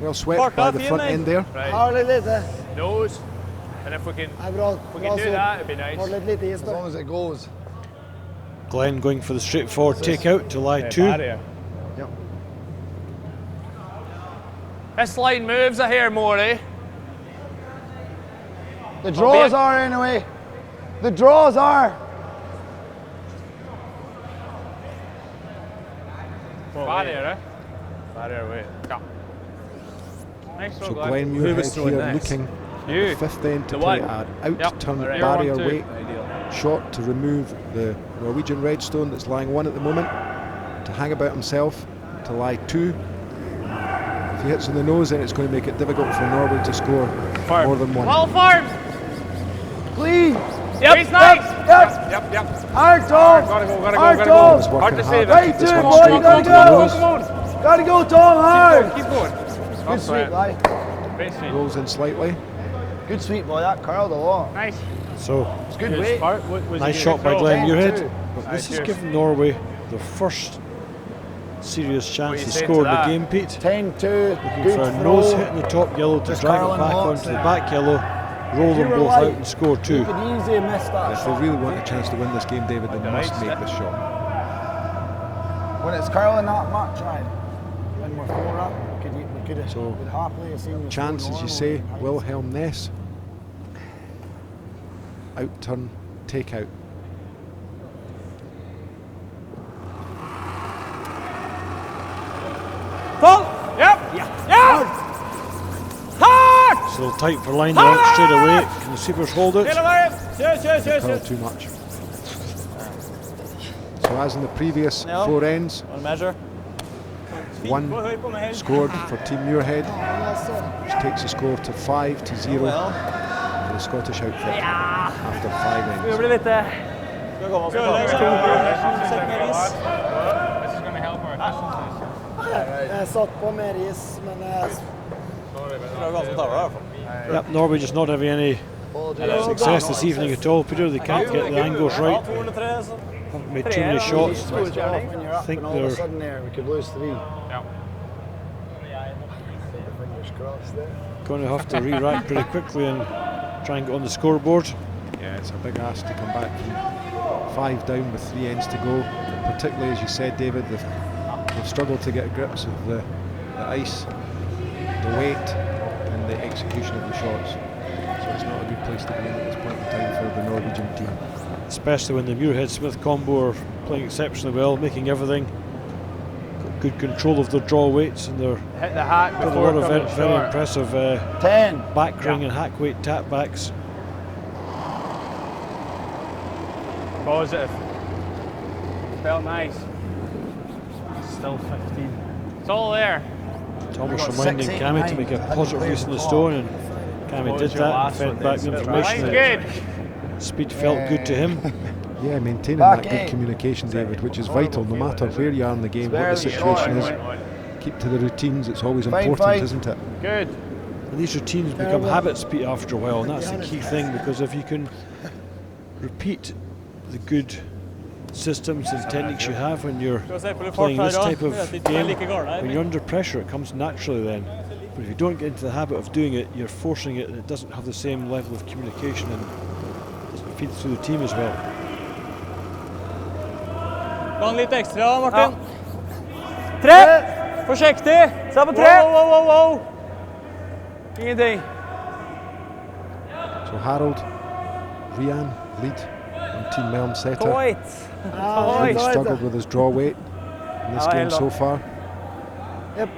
Well swept by the front end there. Har litt lite. Nose. And if we can, Det er bra. we can do that, it'd be nice. Har litt lite is As der. long as it goes. Glenn going for the straightforward takeout to lie 2. This line moves I hear, Morty. The draws are anyway. The draws are. Barrier, eh? Barrier away. Yeah. Nice So throw, Glenn. Glenn Muirhead here looking You. at the fifth end to The play one. an out-turn Right. barrier 1-2. weight shot to remove the Norwegian Redstone that's lying 1 at the moment, to hang about himself, to lie 2. If he hits on the nose, then it's going to make it difficult for Norway to score more than 1. Well farmed! Clean. Yep, he's nice! Yep. Hard, Tom. Gotta go. Hard, He Tom. was Hard working to hard save to it. keep this Right one to it, straight boy, you onto gotta the go. nose. Gotta go, Tom. Hard. Keep going. Good sweep, boy. Great sweep. Rolls in slightly. Good sweep, boy. That curled a lot. Nice. So, It's good weight. nice shot by Glenn Muirhead. But Nice, this has cheers. given Norway their first serious What chance you to saying score to in the that? game, Pete. 10-2. Looking Good for a throw. nose hit in the top yellow to Just drive it curling back lots onto the there. back yellow, roll them were both light, out and score 2. You could easily miss that If they shot. really want a chance to win this game, David, they must make this shot. When it's curling that much, right? When we're 4 up, we could have So, happily have seen the Chance, score as you say, normal. Wilhelm Ness. Out-turn takeout. Pull! Yep! Yeah! Hard! Still tight for line out straight away. Can the sweepers hold it? Curled too much. So as in the previous 4 ends, On measure. 1 scored for Team Muirhead, which takes the score to 5-0 for the Scottish outfit after 5 ends. Det blir lite... This is going to help our efficiencies. Jeg satt på mer is, men Yep, Norway just not having any success this evening at all, Peter. They can't get the angles right. Haven't made too many shots. When you're up Think and all of a they're- sudden there, we could lose 3. Yeah. Fingers crossed there. Going to have to re-rack pretty quickly and try and get on the scoreboard. Yeah, it's a big ask to come back from 5 down with 3 ends to go. Particularly, as you said, David, they've struggled to get grips of the ice, the weight, and the execution of the shots. So it's not a good place to be in at this point in time for the Norwegian team. Especially when the Muirhead-Smith combo are playing exceptionally well, making everything. Got good control of their draw weights, and they're Hit the hack got a before lot of coming very short. impressive 10. back ring and hack weight tap backs. Positive. Felt nice. Still 15. It's all there. It's almost got reminding 6, 8, Cammy to 9. make a Had to positive play use of the the stone, and Cammy What did was your that and last fed one back then? the Line's information. good. Speed felt good to him. Yeah, maintaining Back that good eight. communication, David, which is vital no matter where you are in the game, what the Very situation short. is. Keep to the routines, it's always Fine important, fight. isn't it? Good. And these routines become habits, Pete, after a while, and that's the key thing, because if you can repeat the good systems and techniques you have when you're playing this type of game, when you're under pressure, it comes naturally then. But if you don't get into the habit of doing it, you're forcing it, and it doesn't have the same level of communication and doesn't feed through the team as well. Gang litt ekstra, Martin. 3! Forsiktig! Se på 3! Wow. Ingenting. So So Harold, Rian lead on Team Mellemseter. He struggled with his draw weight in this game so far. Yep.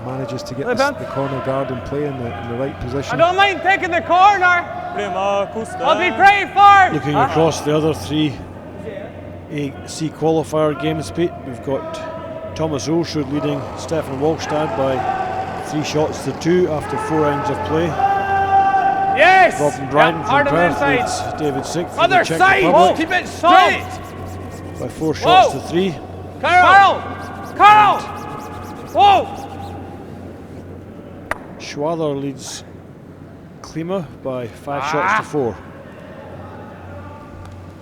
Manages to get the corner guard in play in the right position. I don't mind taking the corner. Prima, koste. I'll be pretty far. Looking across the other three AC qualifier games, Pete, we've got Thomas Olsrud leading Stefan Walkstad by 3 shots to 2 after 4 rounds of play. Yes! Robin Bryden from hard on the Perth inside. leads David Sink from the Other Czech side! Republic Keep it straight! by 4 shots to 3. Carl! Whoa! Schwaller leads Klima by 5 shots to 4.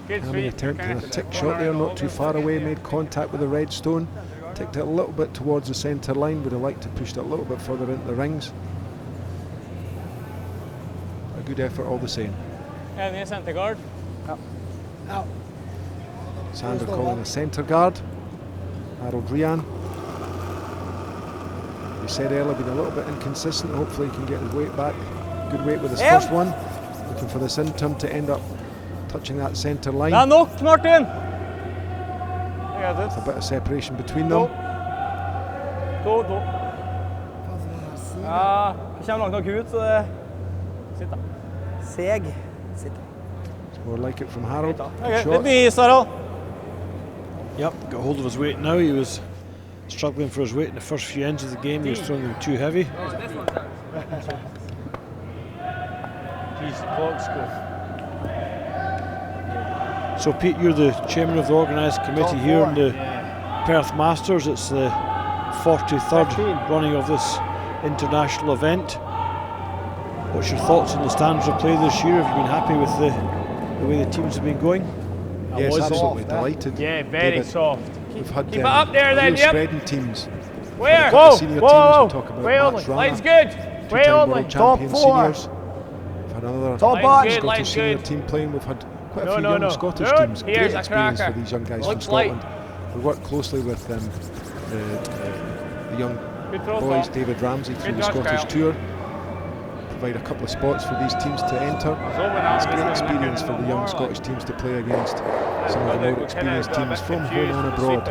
Having attempted a tick shot there, not too far away, made contact with the red stone. Ticked it a little bit towards the centre line, would have liked to push it a little bit further into the rings. A good effort all the same. And the centre guard. Sander calling a centre guard. Harold Rian. We said earlier, been a little bit inconsistent. Hopefully he can get his weight back. Good weight with his first one. Looking for the Sintum to end up touching that centre line. Martin! With a bit of separation between them. Ja, det kommer langt nok ut, så det sitter. Seg. Sitt. It's more like it from Harold. Okay, Good bit shot. mye, Sarah. Yep, got hold of his weight now. He was struggling for his weight in the first few ends of the game. He was throwing them too heavy. So Pete, you're the chairman of the organised committee here in the Perth Masters. It's the 43rd running of this international event. What's your thoughts on the standards of play this year? Have you been happy with the way the teams have been going? Yes, absolutely delighted. Yeah, very David. soft. We've had Keep it up there then, real yep. spreading teams. Where? The senior teams, we talk about Way Max only. Rana, Line's good. Way two-time only. world champion Top 4. seniors. We've had another Top Line's good, Scottish line's senior good. team playing. We've had quite a No, few no, young no. Scottish Good. teams. Here's Great a experience cracker. for these young guys Looks from Scotland. We work closely with the young Good throw, boys, Tom. David Ramsey through Good the touch, Scottish Kyle. Tour. Provide a couple of spots for these teams to enter. It's great experience for the young Scottish teams to play against some of the more experienced teams from home and abroad.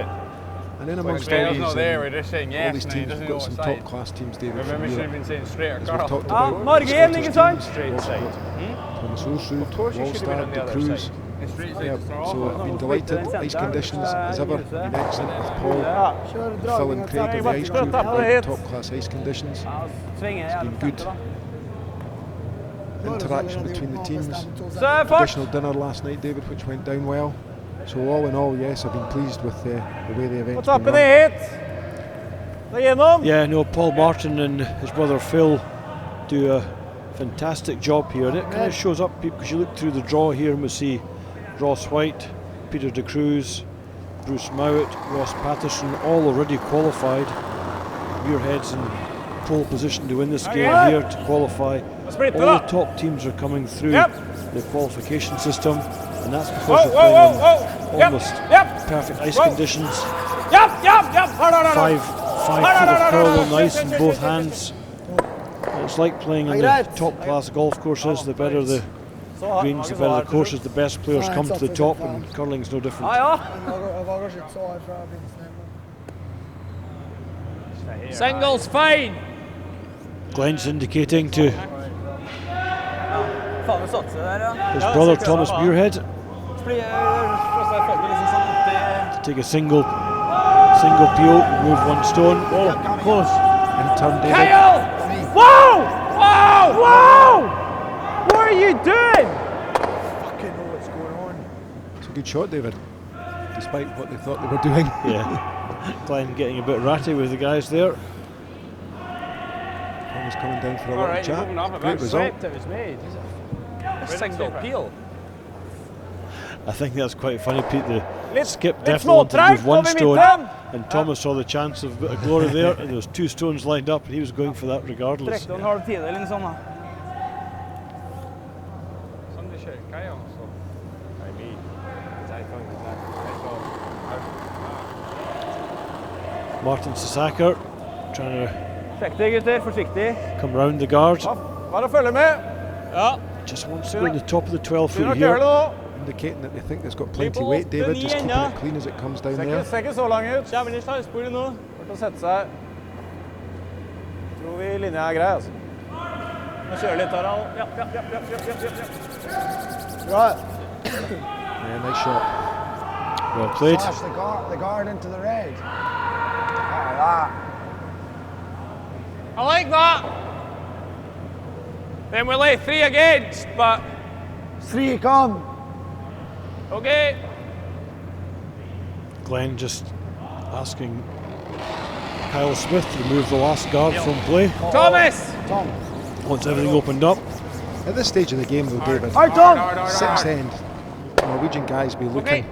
And then amongst all these, not there, we're just saying all yes, these and he teams, doesn't we've know got what some side. top class teams, David, Maybe from we should have Europe. been saying straight As or we've curl. talked about, Mark, the game, Scottish Lincoln side. teams, Straight we've also side. got Thomas Olsrud, Of course you should have been on Wallstad, the De other Cruz. side. It's straight side Yeah, to start so off. I've been delighted. Ice conditions as ever, been excellent with Paul, Kjør Phil and Craig on the ice crew, top class ice conditions. It's been good interaction between the teams. Traditional dinner last night, David, which went down well. So all in all, yes, I've been pleased with the way the event's What's up been in the run. hit? Igenom. Yeah, no, Paul Martin and his brother Phil do a fantastic job here, and it kind of shows up because you look through the draw here and we see Ross White, Peter De Cruz, Bruce Mowat, Ross Patterson, all already qualified. Muirhead's in pole position to win this game here to qualify. All the top teams are coming through the qualification system, and that's because they're playing in almost perfect ice conditions. Five feet of curl on the ice in both hands. And it's like playing in the top class golf courses. The better the greens, the better the courses, the best players come to the top, and curling's no different. Singles fine. Glenn's indicating to Faen, vi satser der, ja. his brother Thomas Muirhead to Fordi jeg take a single PO, move one stone. Close. In turn, David. Kyle! Whoa! Whoa! Whoa! What are you doing? Fucking know what's going on. It's a good shot, David, despite what they thought they were doing. Yeah, Glenn getting a bit ratty with the guys there. Thomas coming down for a little chat. Great result. It was made. A single peel. I think that's quite funny, Pete. The skip let's definitely not wanted to drag, move one Tommy, stone, Tom. and Thomas saw the chance of a bit of glory there, and there was 2 stones lined up, and he was going for that regardless. Trekk en halv tid eller noe sånt da. Sånn det skjer, hva er altså? Nei, vi. Martin Sasaka trying to Forsiktig, gutter. Forsiktig. Come round the guard. Bare følge med. Ja. Just wants to go to the top of the 12 foot Begynner å here. køle nå. Indicating that they think it's got plenty weight, David. Just keeping it clean as it comes down there. Ser ikke så lang ut. Kommer i slalsporet nå. Får å sette seg. Tror vi linja er grei, altså. Nå kjører litt her, Al. Ja. Right. Yeah, nice shot. Well played. Slash the guard into the red. I like that. Then we lay 3 against, but 3 come. okay. Glenn just asking Kyle Smith to remove the last guard from play. Thomas. Wants everything opened up. At this stage of the game, though, David, Tom. 6th end, Norwegian guys be looking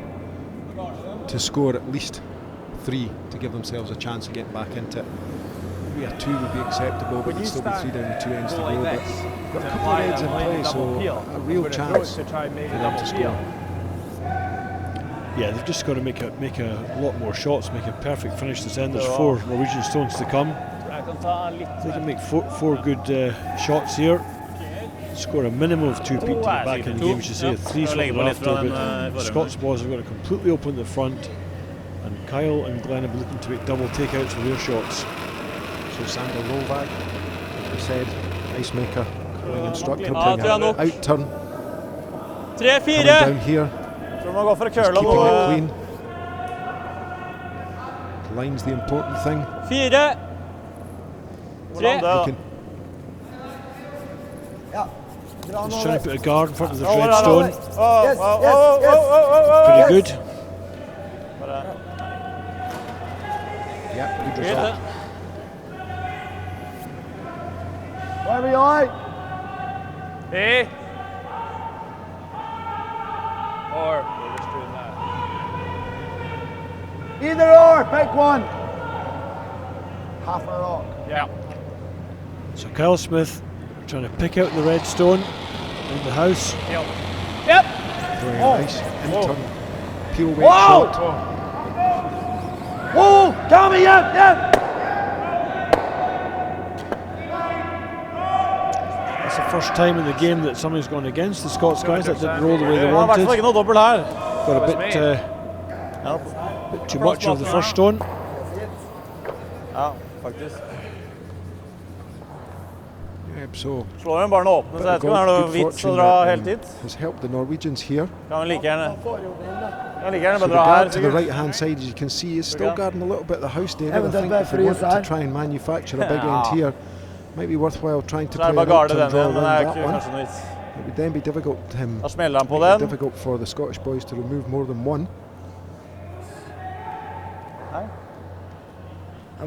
to score at least 3 to give themselves a chance of getting back into it. Maybe a 2 would be acceptable, but there'd still be 3 down the 2 ends to go. But got a couple of heads in play, so a real chance for them to score. Yeah, they've just got to make a lot more shots, make a perfect finish this end. There's 4 Norwegian stones to come. They can make 4 good shots here. Score a minimum of 2 Pete to get back in the game. Should say 3 shortly after, but Scots boys are going to completely open the front, and Kyle and Glenn will be looking to make double takeouts with their shots. So Sander Rolvag, like we said, ice maker, going instructor, playing an out turn. 3-4. Coming down here, Tror man går for å just køle keeping nå. it clean. Line's the important thing. 4. Hvordan det? You can Just trying to put a guard in front of the red stone. Yes, Pretty good. Yeah, good result. Where are you like? Hey. Or we're just doing that. Either or, pick one. Half a rock. Yeah. So Kyle Smith trying to pick out the red stone in the house. Yep. Throwing a nice in-turn peel weight Whoa! shot. Whoa! Tommy, yep! It's the first time in the game that something's gone against the Scots guys. That didn't roll the way they Det var i hvert fall wanted. ikke noe dobbelt her. Got a bit too much of the first stone. Ja, faktisk. Yep, so Slår den bare nå åpne, så jeg vet ikke om det er noe vits å dra helt dit. has helped the Norwegians here. Kan vi like gjerne So bare the dra her. guard to the right hand side, as you can see, is still guarding a little bit of the house, David. I think if we want to try and manufacture a big end here, might be worthwhile trying to Så er play det bare an garde out den and draw igjen, men det er around ikke that kanskje one. noe vits. It would then be difficult Da smeller han på make it den. difficult for the Scottish boys to remove more than one.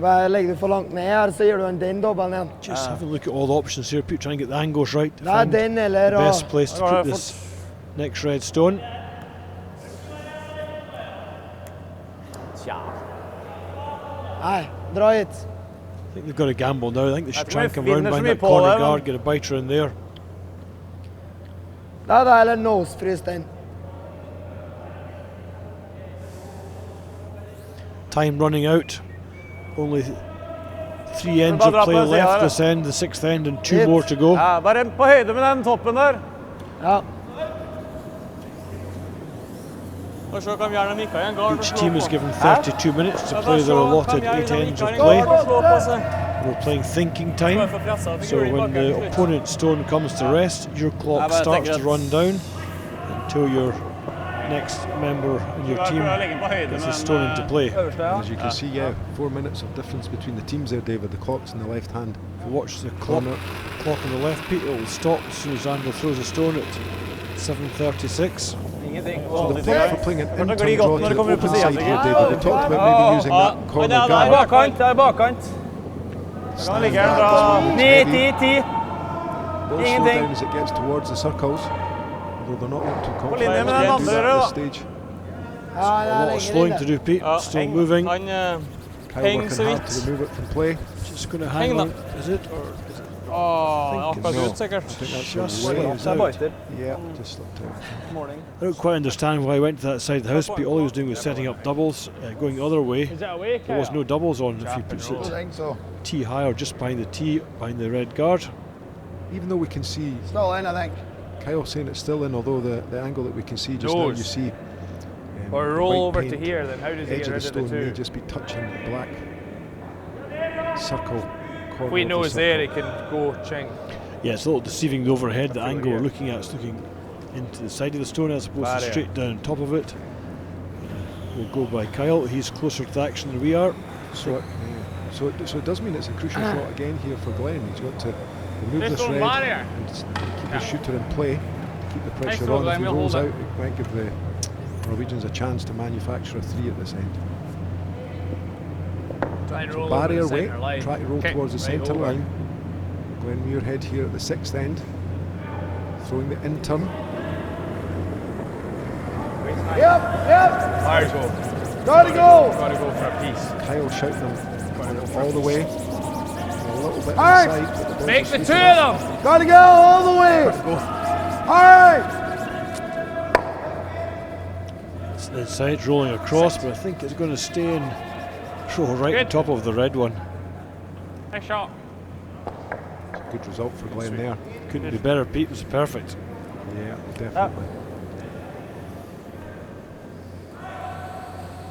Bare legger du for langt ned her, så gir du en den dobbelen igjen. Just have a look at all the options here, Pete. Try and get the angles right. To Nei, find den the eller best place to Ja, put det er this next red stone. Nei, dra hit. I think they've got a gamble now. I think they should Jeg try tror and come vi round vinner så behind mye that på corner det, guard, men- get a biter in there. Da, eller nosefrys den. Time running out. Only 3 ends bare of dra play på den siden left her, this end, the 6th end, and 2 Hit. more to go. Ja, bare på høyde med den toppen der. Ja. Og så kan vi gjerne nikke igjen guard. Each team is given 32 minutes to play their allotted 8 ends of play. We're playing thinking time, so when the opponent's stone comes to rest, your clock but I starts think to run down until your next member in your team gets a stone into play. As you can see, yeah, 4 minutes of difference between the teams there, David. The clock's in the left hand. If you watch the clock on the left, Pete, it will stop as soon as Andrew throws a stone at 7:36. Ingenting. So the point for playing an Kommer in-turn til å gli draw godt når to det the kommer ut på open siden, side here, sikkert. David. We talked about maybe using that corner Det er guard. bakkant, det er bakkant. Da kan vi like gjerne dra 9-10-10. Don't slow Ingenting. down as it gets towards the circles, although they're not looking too På linje confident med den to do andre, that at da. this stage. Ja, A det er lot of lenger slowing to inne. do, Pete. Still moving. Han Kyle Hang working så hard vidt. to remove it from play. Just going to hang Hang on. Is it? Or is it No, utsikker. I think that's Just way slipped is out. out. Yeah, just slipped out. I don't quite understand why he went to that side of the house, but all he was doing was setting up doubles, going the other way. Is it away, There was no doubles on if he puts I it think so. tee high or just behind the tee, behind the red guard. Even though we can see Still in, I think. Kyle saying it's still in, although the angle that we can see just now, you see Or the roll white over to paint here, then how does he edge get of the rid of stone the may two? just be touching the black circle. If we know it's there, he can go ching. Yeah, it's a little deceiving the overhead. The angle we're looking at is looking into the side of the stone as opposed to straight down top of it. We'll go by Kyle. He's closer to the action than we are. So it does mean it's a crucial shot again here for Glenn. He's got to remove This this one, red barrier. and keep the shooter in play, keep the pressure throw, on. Glenn, If he we'll rolls hold out, it might give the Norwegians a chance to manufacture a 3 at this end. Try and roll Barrier over the weight, centre line. try to roll Okay, towards the right centre over. line. Glenn Muirhead here at the 6th end, throwing the in turn. Yep. Ours go. Gotta go. Gotta go for a piece. Kyle shouting them all the way. A little bit Alright. inside, but the ball Make was the sweeping two up. of them. Gotta go all the way. Alright. It's inside, rolling across, but I think it's going to stay in right on top of the red one. Nice shot. Good result for Glenn there. Couldn't be better, Pete. It was perfect. Yeah, definitely.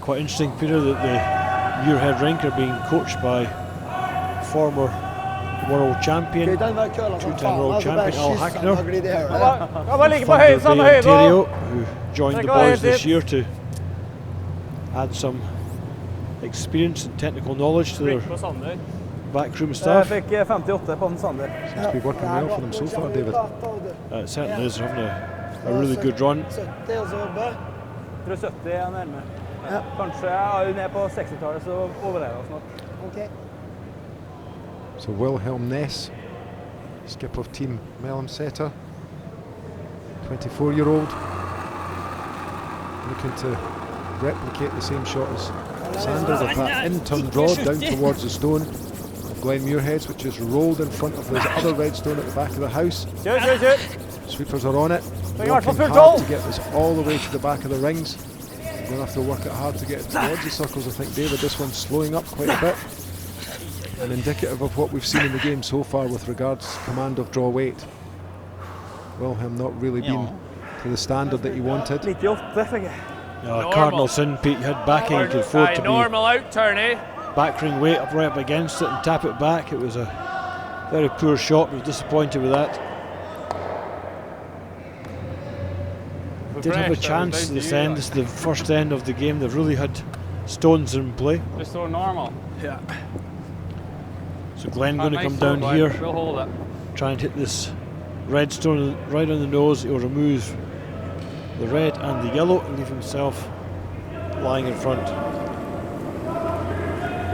Quite interesting, Peter, that the Muirhead rink are being coached by former world champion, two-time world champion Al Hackner, Thunder Bay, Ontario, who joined the boys this year to add some experience and technical knowledge to their backroom staff. Jeg fikk 58 på den Sander. Seems to be working well for them so far, David. It certainly is. They're having a really good run. 70 og så jobbe. Jeg tror 70 er nærme. Kanskje jeg er ned på 60-tallet, så overlever jeg snart. So Wilhelm Ness, skip of team Mellemseter, 24-year-old, looking to replicate the same shot as Sander with that in-turn draw down towards the stone of Glenn Muirhead's, which is rolled in front of his other red stone at the back of the house. Sweepers are on it, working hard to get this all the way to the back of the rings. We're going to have to work it hard to get it towards the circles, I think, David. This one's slowing up quite a bit, and indicative of what we've seen in the game so far with regards to command of draw weight. Wilhelm not really been to the standard that he wanted. 98 fikk jeg. Cardinal sin, Pete. You had backing, you could afford to be Normal out turn, eh? backring weight up right up against it and tap it back. It was a very poor shot. Was disappointed with that. Did have a chance at this end. This is the first end of the game. They've really had stones in play. Just so normal. Yeah. So Glenn going to come down here, We'll hold it. try and hit this red stone right on the nose. He'll remove the red and the yellow and leave himself lying in front.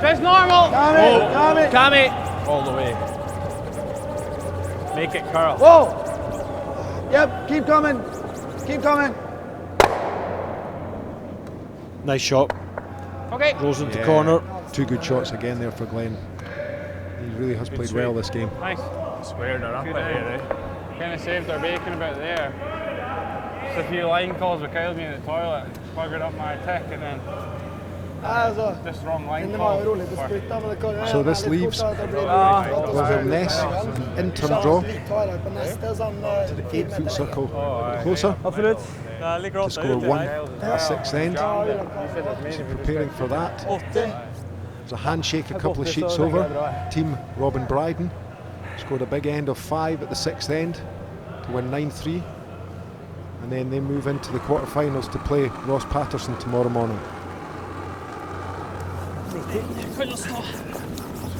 Just normal. Kami. All the way. Make it curl. Whoa. Yep, keep coming. Keep coming. Nice shot. Okay. Rolls into corner. Two good shots again there for Glenn. He really has played well this game. Nice. Squared her up there, eh? Kind of saved our bacon about there. Just a few line calls with Kyle being in the toilet. Buggered up my tech and then this wrong line call. So this leaves Wilhelm Ness, in-turn draw to the 8-foot circle closer to score 1 at the 6th end. So preparing for that. There's a handshake a couple of sheets over. Team Robin Bryden scored a big end of 5 at the 6th end to win 9-3. And then they move into the quarterfinals to play Ross Patterson tomorrow morning.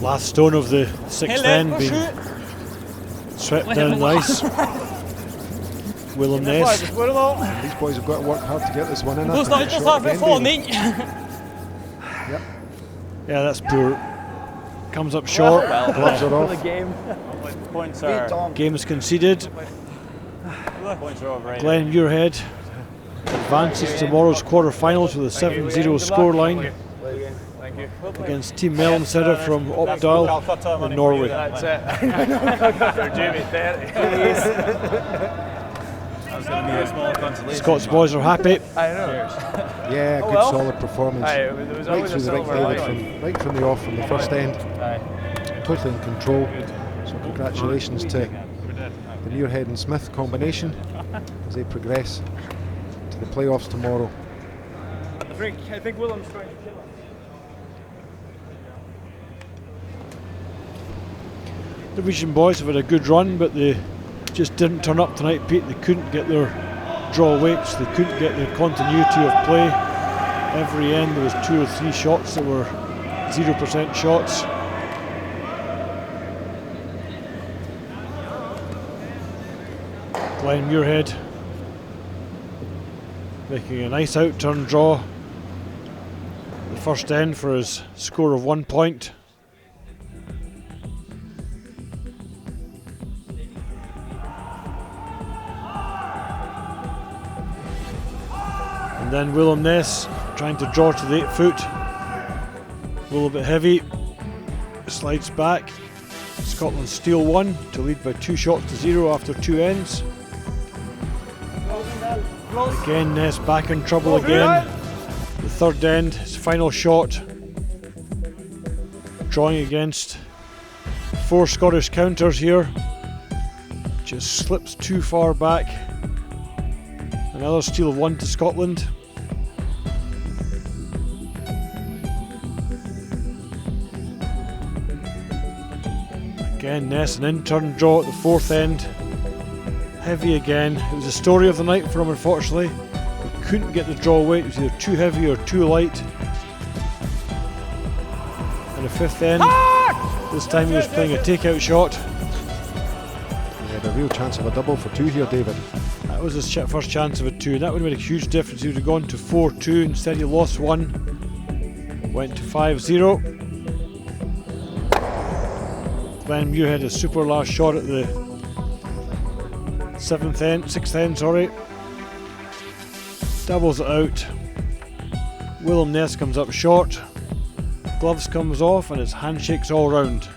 Last stone of the 6th end being swept down nice. Wilhelm Ness. These boys have got to work hard to get this one in. Yep. Yeah, that's poor. Comes up short. Gloves are off. Points are. Game is conceded. Points are over. Glenn Muirhead advances tomorrow's quarter-finals with a 7-0 scoreline. Thank you. against Team Mellemseter from Oppdal in Norway. That's it. They're due me 30. That's going to be a small consolation. Scots boys are happy. I know. Yeah, good solid performance. Aye, there was Right always through a the right, silver David, lining. right from the off from the first end. Aye. Totally in control. So congratulations to the Muirhead and Smith combination as they progress to the playoffs tomorrow. I think Willem's trying to kill him. The Region boys have had a good run, but they just didn't turn up tonight, Pete. They couldn't get their draw weights, they couldn't get the continuity of play. Every end there was 2 or 3 shots that were 0% shots. Glenn Muirhead making a nice out-turn draw. The first end for his score of 1 point. And then Willem Ness trying to draw to the 8 foot. A little bit heavy. Slides back. Scotland steal 1 to lead by 2 shots to 0 after 2 ends. Again, Ness back in trouble again. The third end, his final shot. Drawing against 4 Scottish counters here. Just slips too far back. Another steal of 1 to Scotland. Again, Ness an in-turn draw at the 4th end. Heavy again. It was the story of the night for him, unfortunately. He couldn't get the draw weight. It was either too heavy or too light. And the 5th end, this time he was playing a takeout shot. He had a real chance of a double for 2 here, David. That was his first chance of a 2, and that would have made a huge difference. He would have gone to 4-2, instead he lost 1. Went to 5-0. Glenn Muirhead a super last shot at the 6th end, sorry. Doubles it out. Willem Ness comes up short. Gloves comes off and it's handshakes all round.